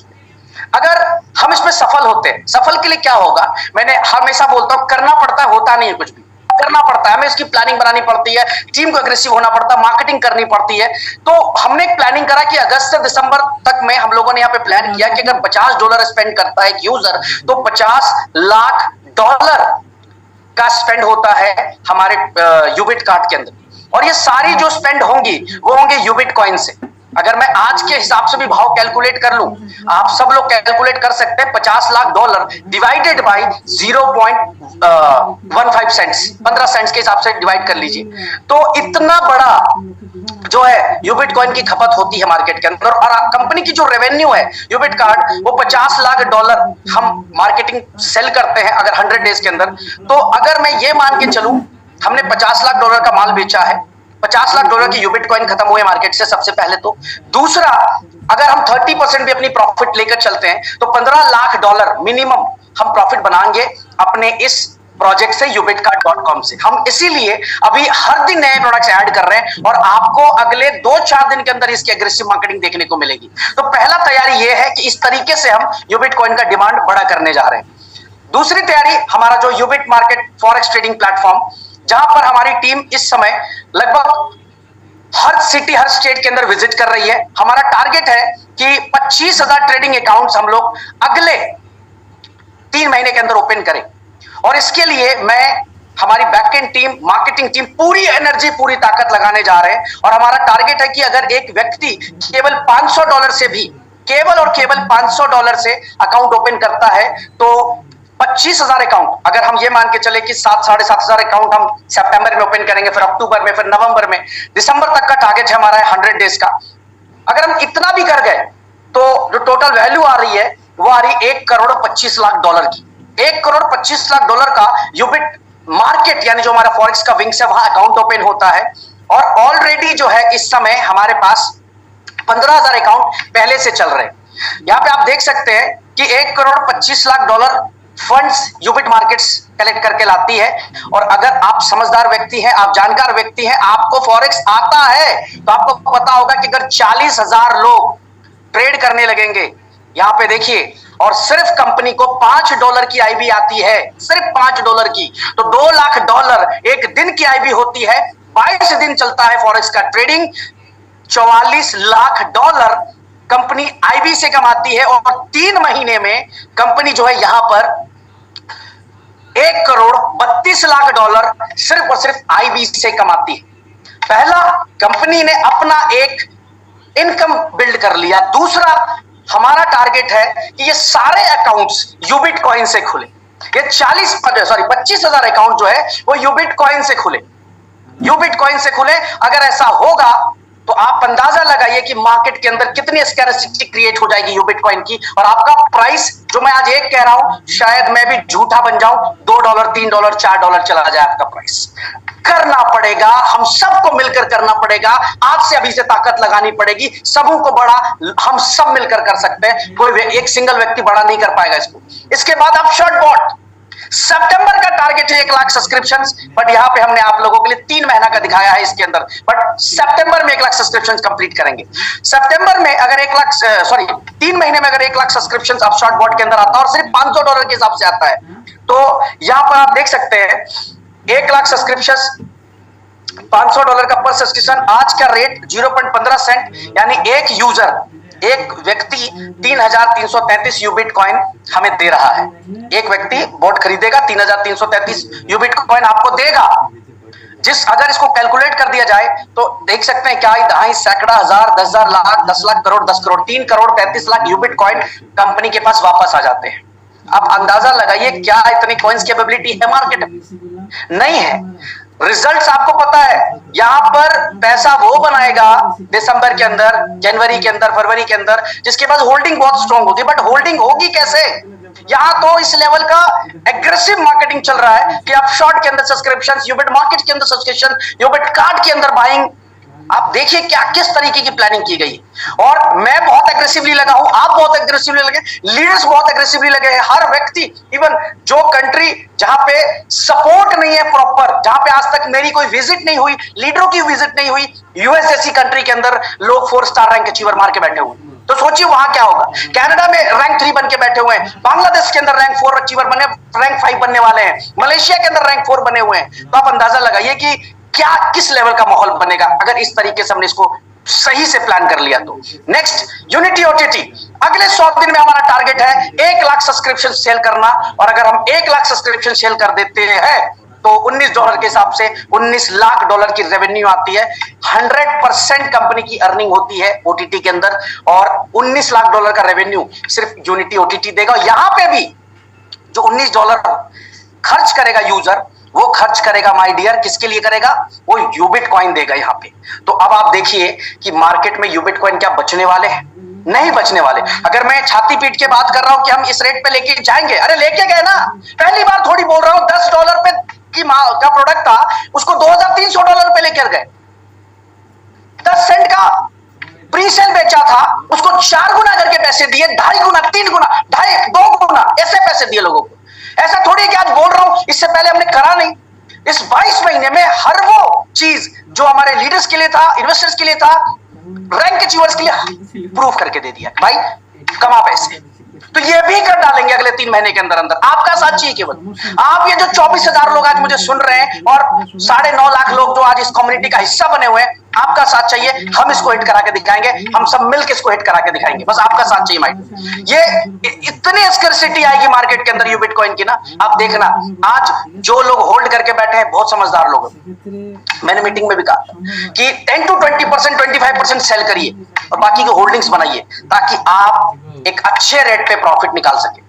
अगर हम इसमें सफल होते हैं, सफल के लिए क्या होगा, मैंने हमेशा बोलता हूं, करना पड़ता है, होता नहीं है कुछ भी, करना पड़ता है, हमें इसकी प्लानिंग बनानी पड़ती है, टीम को अग्रेसिव होना पड़ता है, मार्केटिंग करनी पड़ती है। तो हमने एक प्लानिंग करा कि अगस्त से दिसंबर तक में हम लोगों ने यहाँ पे प्लान किया कि अगर $50 स्पेंड करता है एक यूजर तो $50 लाख का स्पेंड होता है हमारे यूबिट कार्ड के अंदर। और ये सारी जो स्पेंड होंगी वो होंगे यूबिट कॉइन से। अगर मैं आज के हिसाब से भी भाव कैलकुलेट कर लूं, आप सब लोग कैलकुलेट कर सकते हैं, $50 lakh divided by 0.15 cents, 15 cents के हिसाब से डिवाइड कर लीजिए। तो इतना बड़ा जो है यूबिट कॉइन की खपत होती है मार्केट के अंदर। और कंपनी की जो रेवेन्यू है यूबिट कार्ड, वो $50 लाख हम मार्केटिंग सेल करते हैं अगर 100 डेज के अंदर। तो अगर मैं ये मान के चलूं, हमने $50 लाख का माल बेचा है, $50 लाख की यूबिट कॉइन खत्म हुए मार्केट से, सबसे पहले तो। दूसरा, अगर हम 30% भी अपनी प्रॉफिट लेकर चलते हैं तो $15 लाख मिनिमम हम प्रॉफिट बनाएंगे अपने इस प्रोजेक्ट से, ubitcart.com से। हम इसीलिए अभी हर दिन नए प्रोडक्ट्स ऐड कर रहे हैं और आपको अगले 2-4 दिन के अंदर इसकी एग्रेसिव मार्केटिंग देखने को मिलेगी। तो पहला तैयारी यह है कि इस तरीके से हम यूबिट कॉइन का डिमांड बड़ा करने जा रहे हैं। दूसरी तैयारी, हमारा जो यूबिट मार्केट फॉरेक्स ट्रेडिंग प्लेटफॉर्म, जहां पर हमारी टीम इस समय लगभग हर सिटी, हर स्टेट के अंदर विजिट कर रही है। हमारा टारगेट है कि 25,000 ट्रेडिंग अकाउंट्स हम लोग अगले 3 महीने के अंदर ओपन करें। और इसके लिए मैं, हमारी बैकएंड टीम, मार्केटिंग टीम पूरी एनर्जी, पूरी ताकत लगाने जा रहे हैं। और हमारा टारगेट है कि अगर एक व्यक्ति केवल $500 से भी, केवल और केवल $500 से अकाउंट ओपन करता है तो 25,000 अकाउंट, अगर हम ये मान के चले कि 7,500 अकाउंट हम सितंबर में ओपन करेंगे, फिर अक्टूबर में, फिर नवंबर में, दिसंबर तक का टारगेट है हमारा 100 डेज का। अगर हम इतना भी कर गए तो जो टोटल वैल्यू आ रही है वो आ रही $1,25,00,000 की। $1,25,00,000 का यूबिट मार्केट यानी जो हमारा फॉरेक्स का विंग्स है वहां अकाउंट ओपन होता है। और ऑलरेडी जो है इस समय हमारे पास 15,000 अकाउंट पहले से चल रहे हैं। यहां पे आप देख सकते हैं कि $1,25,00,000 फंड्स यूबिट मार्केट्स कलेक्ट करके लाती है। और अगर आप समझदार व्यक्ति हैं, आप जानकार व्यक्ति हैं, आपको फॉरेक्स आता है, तो आपको पता होगा कि अगर 40,000 लोग ट्रेड करने लगेंगे, यहां पे देखिए, और सिर्फ कंपनी को $5 की आईबी आती है, सिर्फ $5 की, तो $2,00,000 एक दिन की आईबी होती है। 22 दिन चलता है फॉरेक्स का ट्रेडिंग, $44,00,000 कंपनी आईबी से कमाती है। और 3 महीने में कंपनी जो है यहां पर $1,32,00,000 सिर्फ और सिर्फ आईबी से कमाती है। पहला, कंपनी ने अपना एक इनकम बिल्ड कर लिया। दूसरा, हमारा टारगेट है कि ये सारे अकाउंट्स यूबिट कॉइन से खुले। ये 25,000 अकाउंट जो है वो यूबिट कॉइन से खुले, यूबिट कॉइन से खुले। अगर ऐसा होगा तो आप अंदाजा लगाइए कि मार्केट के अंदर कितनी स्कैरसिटी क्रिएट हो जाएगी यूबिट कॉइन की। और आपका प्राइस जो मैं आज 1 कह रहा हूं, शायद मैं भी झूठा बन जाऊं, $2, $3, $4 चला जाए आपका प्राइस। करना पड़ेगा, हम सबको मिलकर करना पड़ेगा। आज से अभी से ताकत लगानी पड़ेगी। सबों को बड़ा हम सब मिलकर कर सकते हैं, कोई एक सिंगल व्यक्ति बड़ा नहीं कर पाएगा इसको। इसके बाद आप शॉर्ट बॉट, सितंबर का टारगेट है 1,00,000 सब्सक्रिप्शंस, बट यहां पे हमने आप लोगों के लिए 3 महीना का दिखाया है इसके अंदर। बट सितंबर में 1,00,000 सब्सक्रिप्शंस कंप्लीट करेंगे। सितंबर में अगर 3 महीने में अगर 1,00,000 सब्सक्रिप्शंस आप शॉर्ट बॉट के अंदर आता है और सिर्फ $500 के हिसाब से आता है, तो यहां पर आप देख सकते हैं 1,00,000 सब्सक्रिप्शंस, $500 का पर सब्सक्रिप्शन, आज का रेट 0.15 सेंट, यानी एक यूजर, एक व्यक्ति 3,333 यूबिट कॉइन हमें दे रहा है। एक व्यक्ति बोट खरीदेगा, 3,333 यूबिट कॉइन आपको देगा। अगर इसको कैलकुलेट कर दिया जाए तो देख सकते हैं क्या, दहाई, सैकड़ा, हजार, 10,000, लाख, 10 लाख, करोड़, 10 करोड़, 3,33,00,000 यूबिट कॉइन कंपनी के पास वापस आ जाते हैं। आप अंदाजा लगाइए क्या इतनी कॉइन्स कैपेबिलिटी है मार्केट में? नहीं है। रिजल्ट्स आपको पता है, यहां पर पैसा वो बनाएगा दिसंबर के अंदर, जनवरी के अंदर, फरवरी के अंदर, जिसके पास होल्डिंग बहुत स्ट्रांग होगी। बट होल्डिंग होगी कैसे? यहां तो इस लेवल का एग्रेसिव मार्केटिंग चल रहा है कि आप शॉर्ट के अंदर सब्सक्रिप्शन, यूबिट मार्केट के अंदर सब्सक्रिप्शन, यूबिट कार्ड के अंदर बाइंग। आप देखिए क्या किस तरीके की प्लानिंग की गई। और मैं बहुत एग्रेसिवली लगा हूं, आप बहुत एग्रेसिवली लगे, लीडर्स बहुत एग्रेसिवली लगे हैं, हर व्यक्ति। इवन जो कंट्री जहां पे सपोर्ट नहीं है प्रॉपर, जहां पे आज तक मेरी कोई विजिट नहीं हुई, लीडरों की विजिट नहीं हुई, यूएस जैसी कंट्री के अंदर लोग 4 स्टार रैंक अचीवर मार के बैठे हुए। तो सोचिए वहां क्या होगा। कनाडा में रैंक 3 बन के बैठे हुए हैं, बांग्लादेश के अंदर रैंक 4 अचीवर बने, रैंक 5 बनने वाले हैं, मलेशिया के अंदर रैंक 4 बने हुए हैं। तो आप अंदाजा लगाइए कि क्या किस लेवल का माहौल बनेगा अगर इस तरीके से हमने इसको सही से प्लान कर लिया तो। नेक्स्ट, यूनिटी ओटीटी, अगले 100 दिन में हमारा टारगेट है 1,00,000 सब्सक्रिप्शन सेल करना। और अगर हम 1,00,000 सब्सक्रिप्शन सेल कर देते हैं तो $19 के हिसाब से $19,00,000 की रेवेन्यू आती है। 100% कंपनी की अर्निंग होती है ओटीटी के अंदर, और $19,00,000 का रेवेन्यू सिर्फ यूनिटी ओटीटी देगा। यहां पे भी जो $19 खर्च करेगा यूजर, वो खर्च करेगा माय डियर, किसके लिए करेगा? वो यूबिट कॉइन देगा यहां पे। तो अब आप देखिए कि मार्केट में यूबिट कॉइन क्या बचने वाले हैं? नहीं बचने वाले। अगर मैं छाती पीट के बात कर रहा हूं कि हम इस रेट पे लेके जाएंगे, अरे लेके गए ना, पहली बार थोड़ी बोल रहा हूं। $10 पे का प्रोडक्ट था, उसको $2,300 पे लेकर गए। 10 सेंट का प्री सेल बेचा था, उसको 4 गुना करके पैसे दिए, 2.5 गुना, 3 गुना, 2.5 गुना ऐसे पैसे दिए लोगों को। ऐसा थोड़ी कि आज बोल रहा हूं, इससे पहले हमने करा नहीं। इस 22 महीने में हर वो चीज जो हमारे लीडर्स के लिए था, इन्वेस्टर्स के लिए था, रैंक अचीवर्स के लिए प्रूफ करके दे दिया भाई कमा पैसे। तो ये भी कर डालेंगे अगले 3 महीने के अंदर अंदर। आपका साथ चाहिए केवल। आप ये जो 24,000 लोग आज मुझे सुन रहे हैं और 9.5 लाख लोग जो आज इस कम्युनिटी का हिस्सा बने हुए हैं, आपका साथ चाहिए। हम इसको हिट करा के दिखाएंगे, हम सब मिलकर इसको हिट करा के दिखाएंगे। बस आपका साथ चाहिए माइक। ये इतनी स्कैर्सिटी आएगी मार्केट के अंदर यू बिटकॉइन की ना, आप देखना। आज जो लोग होल्ड करके बैठे हैं बहुत समझदार लोग, मैंने मीटिंग में भी कहा कि 10 to 20%, 25% सेल करिए और बाकी के होल्डिंग्स बनाइए, ताकि आप एक अच्छे रेट पे प्रॉफिट निकाल सके।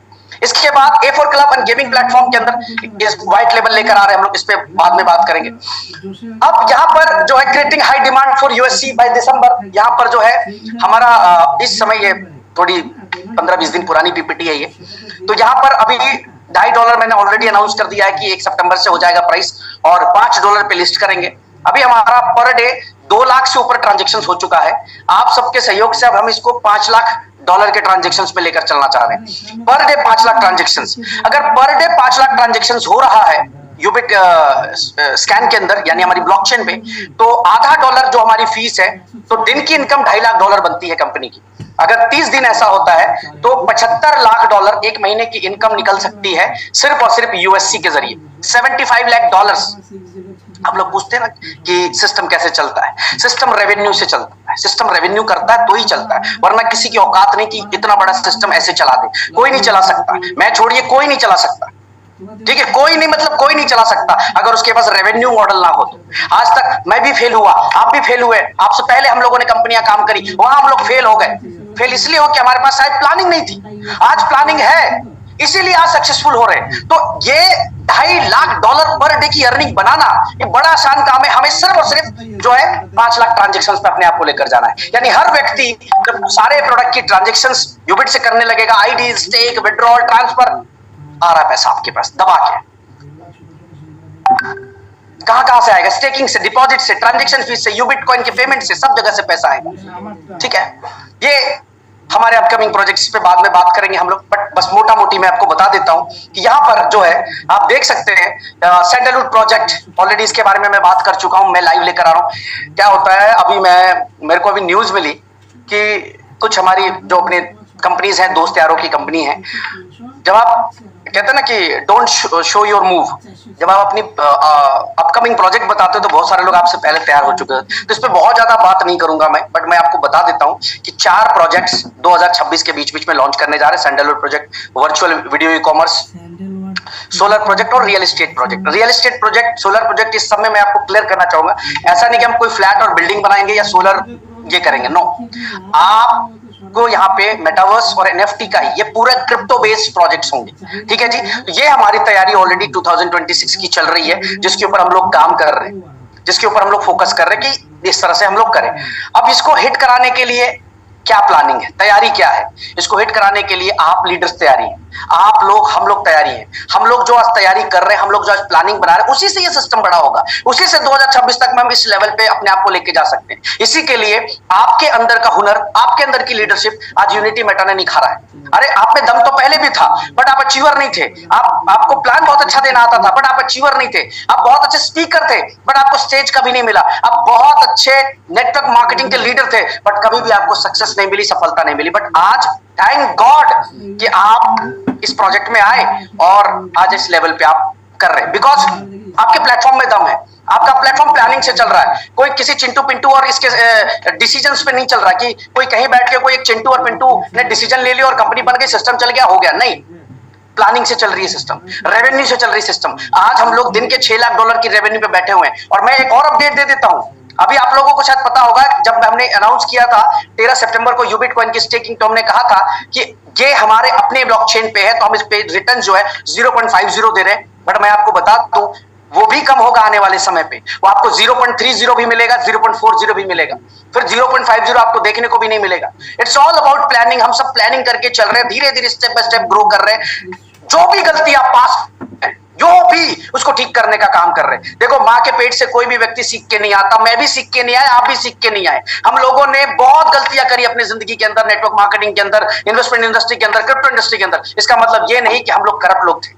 इसके बाद A4 club and gaming platform के अंदर इस व्हाइट लेबल लेकर आ रहे हैं हम लोग, इस पे बाद में बात करेंगे। अब यहाँ पर जो है creating high demand for USC by December, यहाँ पर जो है हमारा इस समय ये थोड़ी 15-20 दिन पुरानी पीपीटी है ये, तो यहाँ पर अभी $2.5 मैंने ऑलरेडी अनाउंस कर दिया है कि 1 सितंबर से हो जाएगा प्राइस, और $5 पे लिस्ट करेंगे। अभी हमारा पर डे 2 लाख से ऊपर ट्रांजेक्शन हो चुका है। आप सबके सहयोग से अब हम इसको $5 लाख के ट्रांजेक्शन में लेकर चलना चाह रहे हैं। पर डे 5 लाख ट्रांजेक्शन, अगर पर डे 5 लाख ट्रांजेक्शन हो रहा है यूबिट स्कैन के अंदर यानी हमारी ब्लॉकचेन पे, तो $0.5 जो हमारी फीस है, तो दिन की इनकम $2.5 लाख बनती है कंपनी की। अगर 30 दिन ऐसा होता है तो $75 लाख एक महीने की इनकम निकल सकती है सिर्फ और सिर्फ यूएससी के जरिए। $75 लाख। आप लोग पूछते हैं ना कि सिस्टम कैसे चलता है, सिस्टम रेवेन्यू से चलता है, सिस्टम रेवेन्यू करता है तो ही चलता है, वरना किसी की औकात नहीं कि इतना बड़ा सिस्टम ऐसे चला दे। कोई नहीं चला सकता, मैं छोड़िए कोई नहीं चला सकता, ठीक है, कोई नहीं, मतलब कोई नहीं चला सकता अगर उसके पास रेवेन्यू मॉडल ना हो तो। आज तक मैं भी फेल हुआ, आप भी फेल हुए, आपसे पहले हम लोगों ने कंपनियां काम करी, वहां हम लोग फेल हो गए। फेल इसलिए हो कि हमारे पास शायद प्लानिंग नहीं थी, आज प्लानिंग है इसीलिए आज सक्सेसफुल हो रहे हैं। तो ये $2.5 लाख पर डे की अर्निंग बनाना ये बड़ा आसान काम है। हमें सिर्फ और सिर्फ जो है 5 लाख ट्रांजेक्शंस पे अपने आप को लेकर जाना है। यानी हर व्यक्ति जब सारे प्रोडक्ट की ट्रांजेक्शंस यूबिट से करने लगेगा, आईडी, स्टेक, विड्रॉल, ट्रांसफर, आ रहा है पैसा आपके पास दबा के। कहां से आएगा? स्टेकिंग से, डिपॉजिट से, ट्रांजेक्शन फीस से, यूबिट कॉइन के पेमेंट से, सब जगह से पैसा आएगा। ठीक है, ये हमारे अपकमिंग प्रोजेक्ट्स पे बाद में बात करेंगे हम लोग, बट बस मोटा मोटी मैं आपको बता देता हूं कि यहाँ पर जो है आप देख सकते हैं सैंडलवुड प्रोजेक्ट, ऑलरेडी इसके बारे में मैं बात कर चुका हूं, मैं लाइव लेकर आ रहा हूं। क्या होता है, अभी मेरे को अभी न्यूज मिली कि कुछ हमारी जो अपने कंपनीज हैं, दोस्त यारों की कंपनी है, जब आप कहते हैं ना कि डोंट शो योर मूव, जब आप अपनी अपकमिंग प्रोजेक्ट बताते हो तो बहुत सारे लोग आपसे पहले तैयार हो चुके हैं, तो इस पे बहुत ज्यादा बात नहीं करूंगा मैं, बट मैं आपको बता देता हूं कि 4 प्रोजेक्ट्स 2026 के बीच में लॉन्च करने जा रहे हैं। Sandalwood project, virtual video e commerce, solar project और real estate project. Real estate project, solar project, इस समय मैं आपको क्लियर करना चाहूंगा, ऐसा नहीं कि हम कोई फ्लैट और बिल्डिंग बनाएंगे या सोलर ये करेंगे, नो। आपको यहाँ पे मेटावर्स और एनएफटी का ये पूरा क्रिप्टो बेस्ड प्रोजेक्ट्स होंगे, ठीक है जी। तो ये हमारी तैयारी ऑलरेडी 2026 की चल रही है, जिसके ऊपर हम लोग काम कर रहे हैं, जिसके ऊपर हम लोग फोकस कर रहे हैं कि इस तरह से हम लोग करें। अब इसको हिट कराने के लिए क्या प्लानिंग है, तैयारी क्या है? इसको हिट कराने के लिए आप लीडर्स तैयारी है, आप लोग, हम लोग तैयारी है। हम लोग जो आज तैयारी कर रहे हैं, हम लोग जो आज प्लानिंग बना रहे हैं, उसी से ये सिस्टम बड़ा होगा, उसी से 2026 तक में हम इस लेवल पे अपने आप को लेके जा सकते हैं। इसी के लिए आपके अंदर का हुनर, आपके अंदर की लीडरशिप आज यूनिटी मेटा ने निखारा है। अरे आप में दम तो पहले भी था, बट आप अचीवर नहीं थे। आपको प्लान बहुत अच्छा देना आता था, बट आप अचीवर नहीं थे। आप बहुत अच्छे स्पीकर थे, बट आपको स्टेज कभी नहीं मिला। आप बहुत अच्छे नेटवर्क मार्केटिंग के लीडर थे, बट कभी भी आपको सक्सेस नहीं मिली, सफलता नहीं मिली। बट आज थैंक गॉड कि आप इस प्रोजेक्ट में आए और आज इस लेवल पे आप कर रहे हैं, बिकॉज आपके प्लेटफॉर्म में दम है। आपका प्लेटफॉर्म प्लानिंग से चल रहा है, कोई किसी चिंटू पिंटू और इसके डिसीजंस पे नहीं चल रहा कि कोई कहीं बैठ के कोई एक चिंटू और पिंटू ने डिसीजन ले लिया और कंपनी बन गई, सिस्टम चल गया, हो गया, नहीं। प्लानिंग से चल रही है सिस्टम, रेवेन्यू से चल रही है सिस्टम। आज हम लोग दिन के $6 लाख की रेवेन्यू पे बैठे हुए हैं। और मैं एक और अपडेट दे देता हूं, अभी आप लोगों को शायद पता होगा, जब हमने अनाउंस किया था 13 सितंबर को यूबिट कॉइन की स्टेकिंग, तो हमने कहा था कि ये हमारे अपने ब्लॉकचेन पे है, तो हम इस पे रिटर्न जो है 0.50 दे रहे हैं। बट मैं आपको बता दूं वो भी कम होगा आने वाले समय पे, वो आपको 0.30 भी मिलेगा, 0.40 भी मिलेगा, फिर 0.50 आपको देखने को भी नहीं मिलेगा। It's all about planning. हम सब प्लानिंग करके चल रहे हैं, धीरे धीरे स्टेप बाय स्टेप ग्रो कर रहे हैं। जो भी गलती आप पास, जो भी उसको ठीक करने का काम कर रहे हैं। देखो, माँ के पेट से कोई भी व्यक्ति सीख के नहीं आता, मैं भी सीख के नहीं आया, आप भी सीख के नहीं आए। हम लोगों ने बहुत गलतियां करी अपनी जिंदगी के अंदर, नेटवर्क मार्केटिंग के अंदर, इन्वेस्टमेंट इंडस्ट्री के अंदर, क्रिप्टो इंडस्ट्री के अंदर। इसका मतलब ये नहीं कि हम लोग करप्ट लोग थे,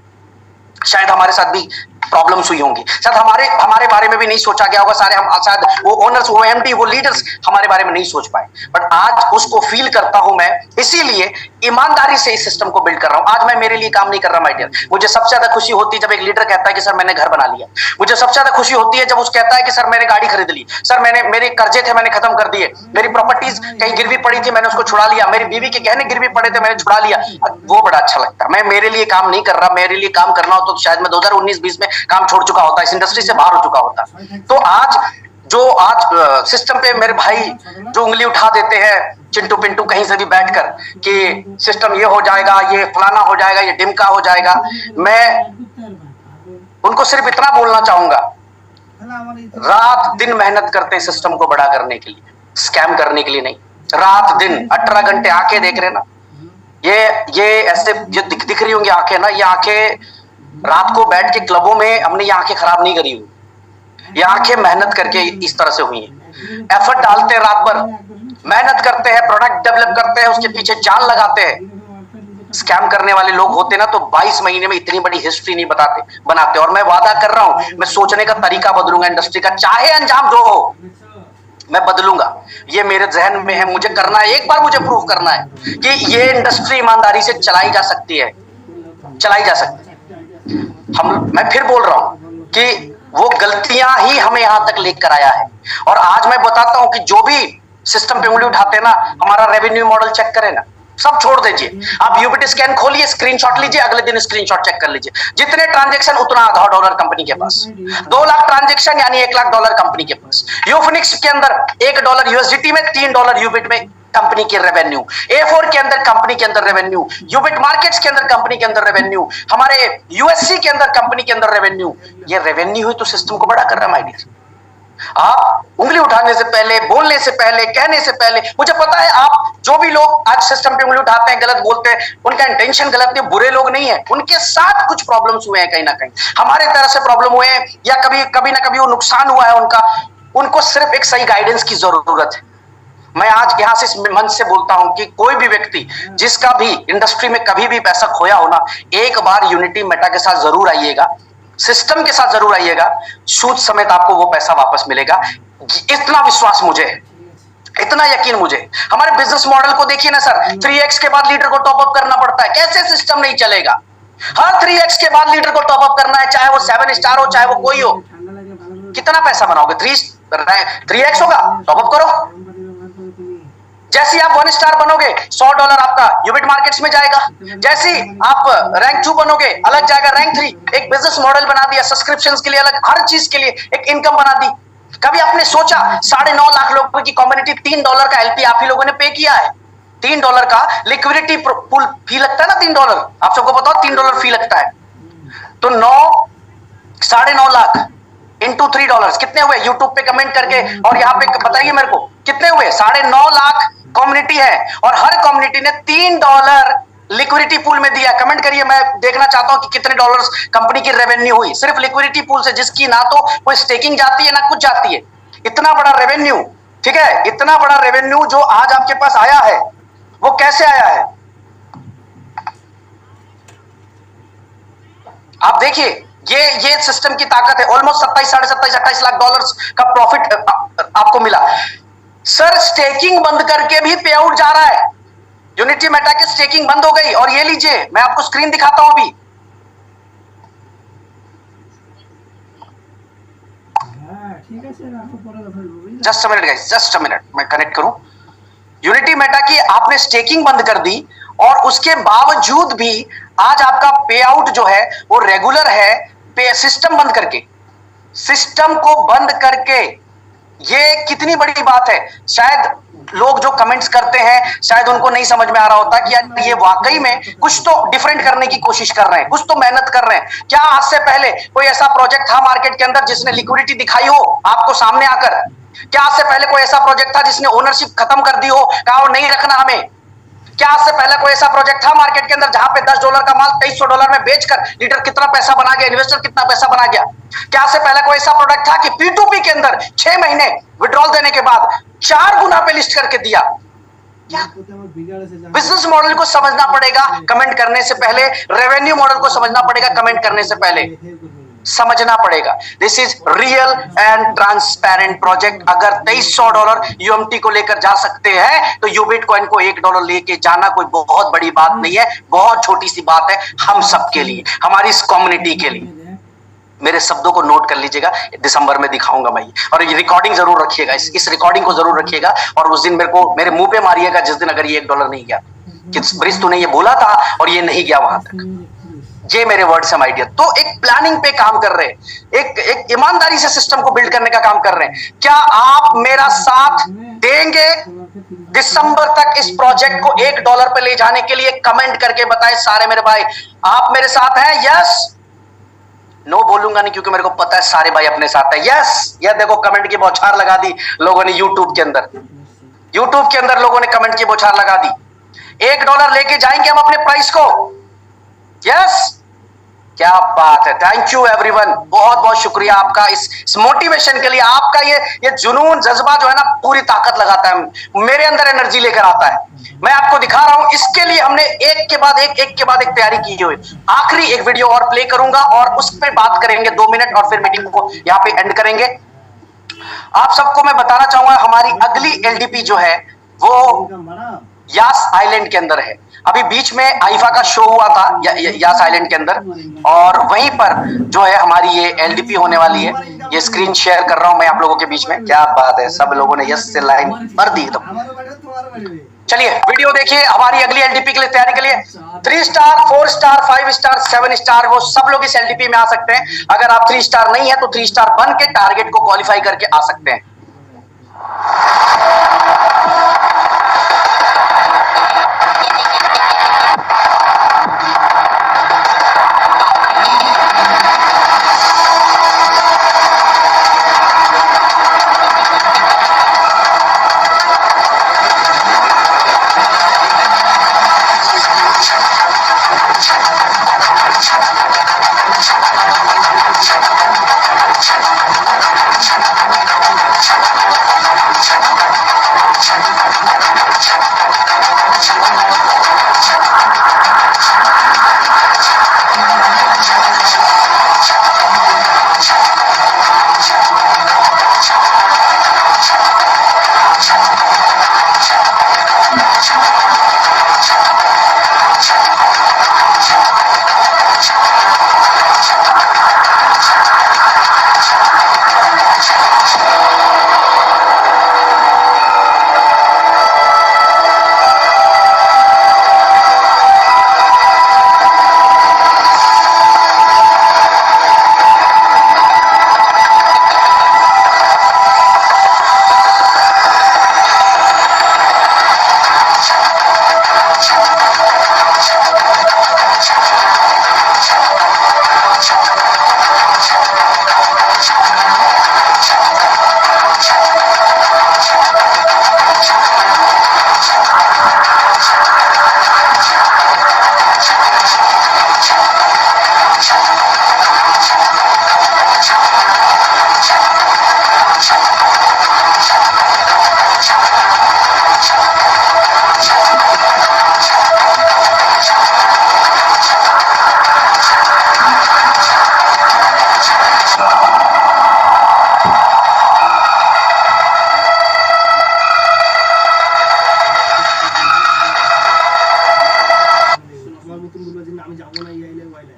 शायद हमारे साथ भी प्रॉब्लम्स हुई होंगी, शायद हमारे बारे में भी नहीं सोचा गया होगा, शायद वो ओनर्स, वो एमडी, वो लीडर्स हमारे बारे में नहीं सोच पाए। बट आज उसको फील करता हूं मैं, इसीलिए ईमानदारी से इस सिस्टम को बिल्ड कर रहा हूं। आज मैं मेरे लिए काम नहीं कर रहा माय डियर। मुझे सबसे ज्यादा खुशी होती है जब एक लीडर कहता है कि सर मैंने घर बना लिया। मुझे सबसे ज्यादा खुशी होती है जब उस कहता है कि सर मैंने गाड़ी खरीद ली, सर मेरे कर्जे थे मैंने खत्म कर दिए, मेरी प्रॉपर्टीज कहीं गिरवी पड़ी थी मैंने उसको छुड़ा लिया, मेरी बीवी के गहने गिरवी पड़े थे मैंने छुड़ा लिया। वो बड़ा अच्छा लगता है। मैं मेरे लिए काम नहीं कर रहा, मेरे लिए काम करना हो तो शायद मैं 2019-20 में काम छोड़ चुका होता, इस इंडस्ट्री से बाहर हो चुका होता। तो आज सिस्टम पे मेरे भाई जो उंगली उठा देते हैं चिंटू पिंटू कहीं से भी बैठकर कि सिस्टम ये हो जाएगा, ये फलाना हो जाएगा, ये डिमका हो जाएगा। मैं उनको सिर्फ इतना बोलना चाहूंगा, रात दिन मेहनत करते हैं सिस्टम को बड़ा करने के लिए, स्कैम करने के लिए नहीं। रात दिन 18 घंटे आंखें देख रहे ना, ये ऐसे जो दिख रही होंगी आंखें ना, ये आंखें रात को बैठ के क्लबों में हमने ये आंखें खराब नहीं करी हुई, ये आंखें मेहनत करके इस तरह से हुई हैं। एफर्ट डालते हैं, रात भर मेहनत करते हैं, प्रोडक्ट डेवलप करते हैं, उसके पीछे जान लगाते हैं। स्कैम करने वाले लोग होते ना तो 22 महीने में इतनी बड़ी हिस्ट्री नहीं बनाते। और मैं वादा कर रहा हूं, मैं सोचने का तरीका बदलूंगा इंडस्ट्री का, चाहे अंजाम जो हो मैं बदलूंगा। ये मेरे जहन में है, मुझे करना है, एक बार मुझे प्रूव करना है कि ये इंडस्ट्री ईमानदारी से चलाई जा सकती है, चलाई जा सकती है। मैं फिर बोल रहा हूं कि वो गलतियां ही हमें यहां तक लेकर आया है। और आज मैं बताता हूं कि जो भी सिस्टम पे उंगली उठाते ना, हमारा रेवेन्यू मॉडल चेक करें ना, सब छोड़ दीजिए। आप यूबीटी स्कैन खोलिए, स्क्रीनशॉट लीजिए, अगले दिन स्क्रीनशॉट चेक कर लीजिए। जितने ट्रांजैक्शन उतना आधा डॉलर कंपनी के पास, 2 लाख ट्रांजैक्शन यानी 1 लाख डॉलर कंपनी के पास। यूफिनिक्स के अंदर $1 यूएसडीटी में $3 यूबिट में कंपनी के रेवेन्यू, A4 के अंदर कंपनी के अंदर रेवेन्यू, यूबिट मार्केट्स के अंदर कंपनी के अंदर रेवेन्यू, हमारे यूएससी के अंदर कंपनी के अंदर रेवेन्यू। ये रेवेन्यू हुई तो सिस्टम को बड़ा कर रहा है माय डियर। आप उंगली उठाने से पहले, बोलने से पहले, कहने से पहले, मुझे पता है आप जो भी लोग आज सिस्टम पे उंगली उठाते हैं, गलत बोलते हैं, उनका इंटेंशन गलत नहीं, बुरे लोग नहीं है, उनके साथ कुछ प्रॉब्लम्स हुए हैं, कहीं ना कहीं हमारे तरह से प्रॉब्लम हुए हैं, या कभी ना कभी वो नुकसान हुआ है उनका। उनको सिर्फ एक सही गाइडेंस की जरूरत है। मैं आज यहां से मन से बोलता हूं कि कोई भी व्यक्ति जिसका भी इंडस्ट्री में कभी भी पैसा खोया होना, एक बार यूनिटी मेटा के साथ जरूर आइएगा, सिस्टम के साथ जरूर आइएगा, सूद समेत आपको वो पैसा वापस मिलेगा। इतना विश्वास मुझे है, इतना यकीन मुझे। हमारे बिजनेस मॉडल को देखिए ना सर, 3x के बाद लीडर को टॉपअप करना पड़ता है, कैसे सिस्टम नहीं चलेगा। हर 3x के बाद लीडर को टॉपअप करना है, चाहे वो 7 स्टार हो, चाहे वो कोई हो। कितना पैसा बनाओगे? 3x होगा, टॉपअप करो। जैसे आप 1 स्टार बनोगे, $100 आपका यूबिट मार्केट्स में जाएगा। जैसे आप रैंक 2 बनोगे, अलग जाएगा रैंक 3। एक बिजनेस मॉडल बना दिया, सब्सक्रिप्शंस के लिए अलग, हर चीज के लिए एक इनकम बना दी। कभी आपने सोचा 9.5 लाख लोगों की कम्युनिटी, $3 का एलपी आप ही लोगों ने पे किया है। $3 का लिक्विडिटी पूल फी लगता है ना, $3। आप सबको पता हो $3 फी लगता है। तो 9.5 लाख इंटू $3 कितने हुए? यूट्यूब पे कमेंट करके और यहाँ पे बताइए मेरे को कितने हुए। 9.5 लाख कम्युनिटी है और हर कम्युनिटी ने $3 लिक्विडिटी पूल में दिया। कमेंट करिए, मैं देखना चाहता हूं कि कितने डॉलर्स कंपनी की रेवेन्यू हुई सिर्फ लिक्विडिटी पूल से, जिसकी ना तो कोई स्टेकिंग जाती है ना कुछ जाती है। इतना बड़ा रेवेन्यू, ठीक है, इतना बड़ा रेवेन्यू जो आज आपके पास आया है, वो कैसे आया है आप देखिए। ये सिस्टम की ताकत है। ऑलमोस्ट 27, 27.5, 28 लाख डॉलर्स का प्रॉफिट आपको मिला। सर स्टेकिंग बंद करके भी पे आउट जा रहा है। यूनिटी मेटा की स्टेकिंग बंद हो गई और ये लीजिए, मैं आपको स्क्रीन दिखाता हूं अभी। Just a minute guys, just a minute, मैं कनेक्ट करूं। यूनिटी मेटा की आपने स्टेकिंग बंद कर दी और उसके बावजूद भी आज आपका पे आउट जो है वो रेगुलर है। पे सिस्टम बंद करके, सिस्टम को बंद करके, ये कितनी बड़ी बात है। शायद लोग जो कमेंट्स करते हैं शायद उनको नहीं समझ में आ रहा होता कि यार ये वाकई में कुछ तो डिफरेंट करने की कोशिश कर रहे हैं, कुछ तो मेहनत कर रहे हैं। क्या आज से पहले कोई ऐसा प्रोजेक्ट था मार्केट के अंदर जिसने लिक्विडिटी दिखाई हो आपको सामने आकर? क्या आज से पहले कोई ऐसा प्रोजेक्ट था जिसने ओनरशिप खत्म कर दी हो, कहा वो नहीं रखना हमें? क्या आज से पहले कोई ऐसा प्रोजेक्ट था मार्केट के अंदर जहां पे $10 का माल $2300 में बेचकर लीडर कितना पैसा बना गया, इन्वेस्टर कितना पैसा बना गया? क्या आज से पहले कोई ऐसा प्रोडक्ट था कि P2P के अंदर 6 महीने विड्रॉल देने के बाद 4 गुना पे लिस्ट करके दिया? क्या बिजनेस मॉडल को समझना पड़ेगा कमेंट करने से पहले, रेवेन्यू मॉडल को समझना पड़ेगा कमेंट करने से पहले, समझना पड़ेगा। This is real and transparent project. अगर $2300 यूएमटी को लेकर जा सकते हैं तो यूबिट कॉइन को $1 लेके जाना कोई बहुत बड़ी बात नहीं है, बहुत छोटी सी बात है हम सबके लिए, हमारी इस कम्युनिटी के लिए। मेरे शब्दों को नोट कर लीजिएगा, दिसंबर में दिखाऊंगा मैं। और ये रिकॉर्डिंग जरूर रखिएगा, इस रिकॉर्डिंग को जरूर रखिएगा और उस दिन मेरे मुंह पे मारिएगा जिस दिन अगर ये $1 नहीं गया कि ब्रिज तूने ये बोला था और ये नहीं गया वहां तक। ये मेरे वर्ड्स हैं माय डियर। तो एक प्लानिंग पे काम कर रहे हैं, एक ईमानदारी से सिस्टम को बिल्ड करने का काम कर रहे हैं। क्या आप मेरा साथ देंगे दिसंबर तक इस प्रोजेक्ट को $1 पे ले जाने के लिए कमेंट करके बताएं सारे मेरे भाई, आप मेरे साथ हैं? यस, नो बोलूंगा नहीं क्योंकि मेरे को पता है सारे भाई अपने साथ है। यस, यह देखो कमेंट की बौछार लगा दी लोगों ने यूट्यूब के अंदर, यूट्यूब के अंदर लोगों ने कमेंट की बौछार लगा दी। $1 लेके जाएंगे हम अपने प्राइस को। यस, क्या बात है, थैंक यू एवरीवन, बहुत बहुत शुक्रिया आपका इस मोटिवेशन के लिए। आपका ये जुनून जज्बा जो है ना पूरी ताकत लगाता है, मेरे अंदर एनर्जी लेकर आता है। मैं आपको दिखा रहा हूं, इसके लिए हमने एक के बाद एक तैयारी की हुई। आखिरी एक वीडियो और प्ले करूंगा और उस पर बात करेंगे 2 मिनट और फिर मीटिंग को यहां पे एंड करेंगे। आप सबको मैं बताना चाहूंगा हमारी अगली एलडीपी जो है वो यास आइलैंड के अंदर है। अभी बीच में आईफा का शो हुआ था यास आइलैंड के अंदर, और वहीं पर जो है हमारी ये एलडीपी होने वाली है। ये स्क्रीन शेयर कर रहा हूं मैं आप लोगों के बीच में। क्या बात है, सब लोगों ने यस से लाइन भर दी एकदम। चलिए वीडियो देखिए, हमारी अगली एलडीपी के लिए तैयारी के लिए 3 स्टार 4 स्टार 5 स्टार 7 स्टार वो सब लोग इस एलडीपी में आ सकते हैं। अगर आप 3 स्टार नहीं है तो 3 स्टार बन के टारगेट को क्वालिफाई करके आ सकते हैं।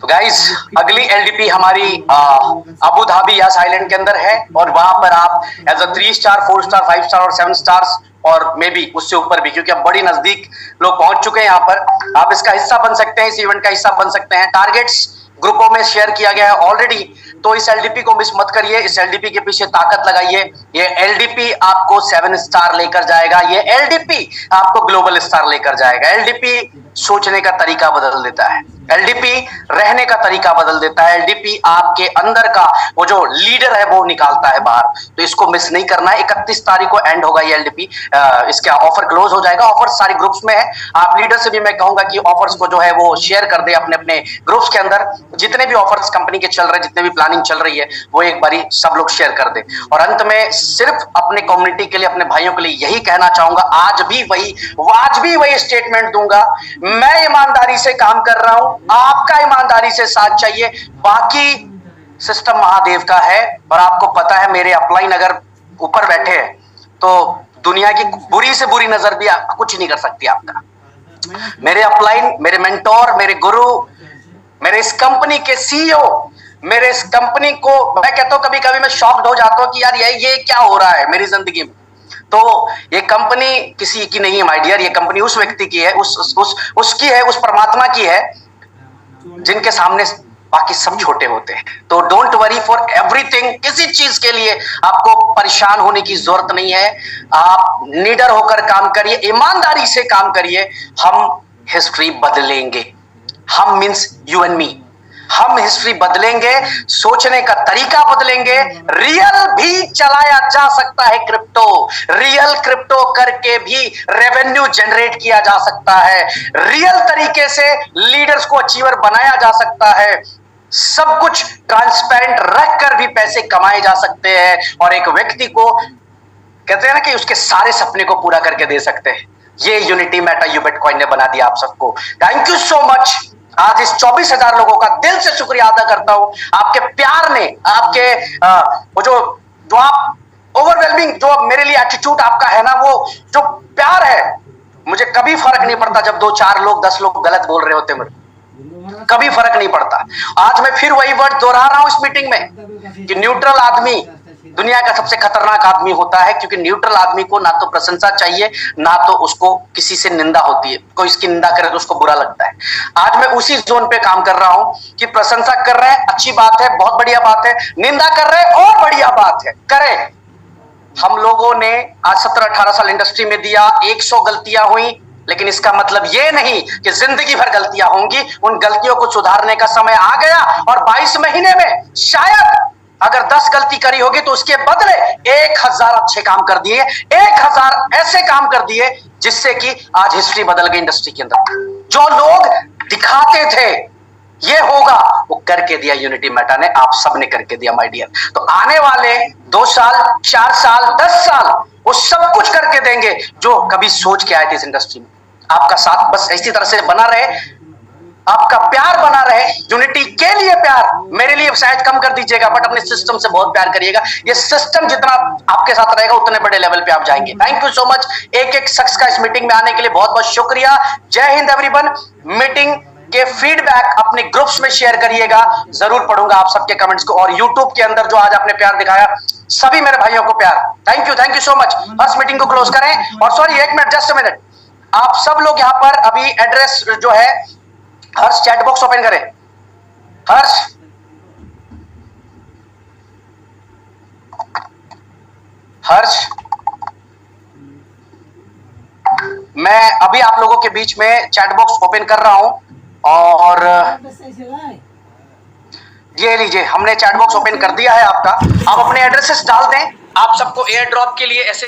तो गाइस अगली एलडीपी हमारी अबू धाबी यास आइलैंड के अंदर है, और वहां पर आप as a 3 star 4 star 5 star और 7 स्टार्स और मे बी उससे ऊपर भी, क्योंकि अब बड़ी नजदीक लोग पहुंच चुके हैं यहाँ पर, आप इसका हिस्सा बन सकते हैं, इस इवेंट का हिस्सा बन सकते हैं। टारगेट्स ग्रुपों में शेयर किया गया है ऑलरेडी, तो इस एलडीपी को मिस मत करिए, इस एलडीपी के पीछे ताकत लगाइए। ये एलडीपी आपको 7 स्टार लेकर जाएगा, ये एलडीपी आपको ग्लोबल स्टार लेकर जाएगा। एलडीपी सोचने का तरीका बदल देता है, एलडीपी रहने का तरीका बदल देता है, एलडीपी आपके अंदर का वो जो लीडर है वो निकालता है बाहर। तो इसको मिस नहीं करना है। 31 तारीख को एंड होगा ये एलडीपी, इसका ऑफर क्लोज हो जाएगा। ऑफर सारे ग्रुप्स में है, आप लीडर से भी मैं कहूंगा कि ऑफर्स को जो है वो शेयर कर दे अपने अपने ग्रुप्स के अंदर। जितने भी ऑफर्स कंपनी के चल रहे हैं, जितने भी प्लानिंग चल रही है, वो एक बारी सब लोग शेयर कर दे। और अंत में सिर्फ अपने कम्युनिटी के लिए, अपने भाइयों के लिए यही कहना चाहूंगा, आज भी वही स्टेटमेंट दूंगा, मैं ईमानदारी से काम कर रहा हूं, आपका ईमानदारी से साथ चाहिए, बाकी सिस्टम महादेव का है। और आपको पता है मेरे अपलाइन अगर ऊपर बैठे हैं तो दुनिया की बुरी से बुरी नजर भी कुछ नहीं कर सकती आपका। मेरे अपलाइन, मेरे मेंटोर, मेरे गुरु, मेरे इस कंपनी के सीईओ, मेरे इस कंपनी को मैं कहता हूं कभी कभी मैं शॉक्ड हो जाता हूं कि यार ये क्या हो रहा है मेरी जिंदगी में। तो ये कंपनी किसी की नहीं है माय डियर, ये कंपनी उस व्यक्ति की है, उसकी है, उस परमात्मा की है जिनके सामने बाकी सब छोटे होते हैं। तो डोंट वरी फॉर एवरीथिंग, किसी चीज के लिए आपको परेशान होने की जरूरत नहीं है। आप निडर होकर काम करिए, ईमानदारी से काम करिए, हम हिस्ट्री बदलेंगे। हम मीन्स यू एंड मी, हम हिस्ट्री बदलेंगे, सोचने का तरीका बदलेंगे। रियल भी चलाया जा सकता है क्रिप्टो, रियल क्रिप्टो करके भी रेवेन्यू जनरेट किया जा सकता है, रियल तरीके से लीडर्स को अचीवर बनाया जा सकता है, सब कुछ ट्रांसपेरेंट रखकर भी पैसे कमाए जा सकते हैं और एक व्यक्ति को कहते हैं ना कि उसके सारे सपने को पूरा करके दे सकते हैं। ये यूनिटी मेटा यूबिटकॉइन ने बना दिया आप सबको। Thank you so much. आज इस 24,000 लोगों का दिल से शुक्रिया अदा करता हूं। आपके प्यार ने, आपके वो जो आप ओवरवेलमिंग जो मेरे लिए एटीट्यूड आपका है ना, वो जो प्यार है, मुझे कभी फर्क नहीं पड़ता जब 2-4 लोग 10 लोग गलत बोल रहे होते, मुझे कभी फर्क नहीं पड़ता। आज मैं फिर वही वर्ड दोहरा रहा हूं इस मीटिंग में कि न्यूट्रल आदमी दुनिया का सबसे खतरनाक आदमी होता है, क्योंकि न्यूट्रल आदमी को ना तो प्रशंसा चाहिए, ना तो उसको किसी से निंदा होती है। कोई इसकी निंदा करे तो उसको बुरा लगता है। आज मैं उसी जोन पे काम कर रहा हूं कि प्रशंसा कर रहे हैं, अच्छी बात है, बहुत बढ़िया बात है, निंदा कर रहे हैं और बढ़िया बात है, करें। हम लोगों ने आज 17-18 साल इंडस्ट्री में दिया, 100 गलतियां हुई, लेकिन इसका मतलब यह नहीं कि जिंदगी भर गलतियां होंगी। उन गलतियों को सुधारने का समय आ गया और 22 महीने में शायद अगर 10 गलती करी होगी तो उसके बदले 1000 अच्छे काम कर दिए, 1000 ऐसे काम कर दिए जिससे कि आज हिस्ट्री बदल गई इंडस्ट्री के अंदर। जो लोग दिखाते थे ये होगा, वो करके दिया यूनिटी मेटा ने, आप सबने करके दिया माय डियर। तो आने वाले 2 साल, 4 साल, 10 साल वो सब कुछ करके देंगे जो कभी सोच के आए थे इस इंडस्ट्री में। आपका साथ बस इसी तरह से बना रहे, आपका प्यार बना रहे, यूनिटी के लिए प्यार, मेरे लिए शायद कम कर दीजिएगा, बट अपने सिस्टम से बहुत प्यार करिएगा। ये सिस्टम जितना आपके साथ रहेगा उतने बड़े लेवल पे आप जाएंगे। थैंक यू सो मच एक शख्स का इस मीटिंग में आने के लिए बहुत बहुत शुक्रिया। जय हिंद एवरीवन। मीटिंग के फीडबैक अपने ग्रुप्स में शेयर करिएगा, जरूर पढ़ूंगा आप सबके कमेंट्स को। और यूट्यूब के अंदर जो आज आपने प्यार दिखाया, सभी मेरे भाइयों को प्यार, थैंक यू सो मच। बस मीटिंग को क्लोज करें। और sorry, 1 minute, just a minute, आप सब लोग यहाँ पर अभी एड्रेस जो है, हर्ष चैट बॉक्स ओपन करें। हर्ष, मैं अभी आप लोगों के बीच में चैट बॉक्स ओपन कर रहा हूं और ये लीजिए, हमने चैट बॉक्स ओपन कर दिया है आपका। आप अपने एड्रेसेस डाल दें, आप सबको एयर ड्रॉप के लिए ऐसे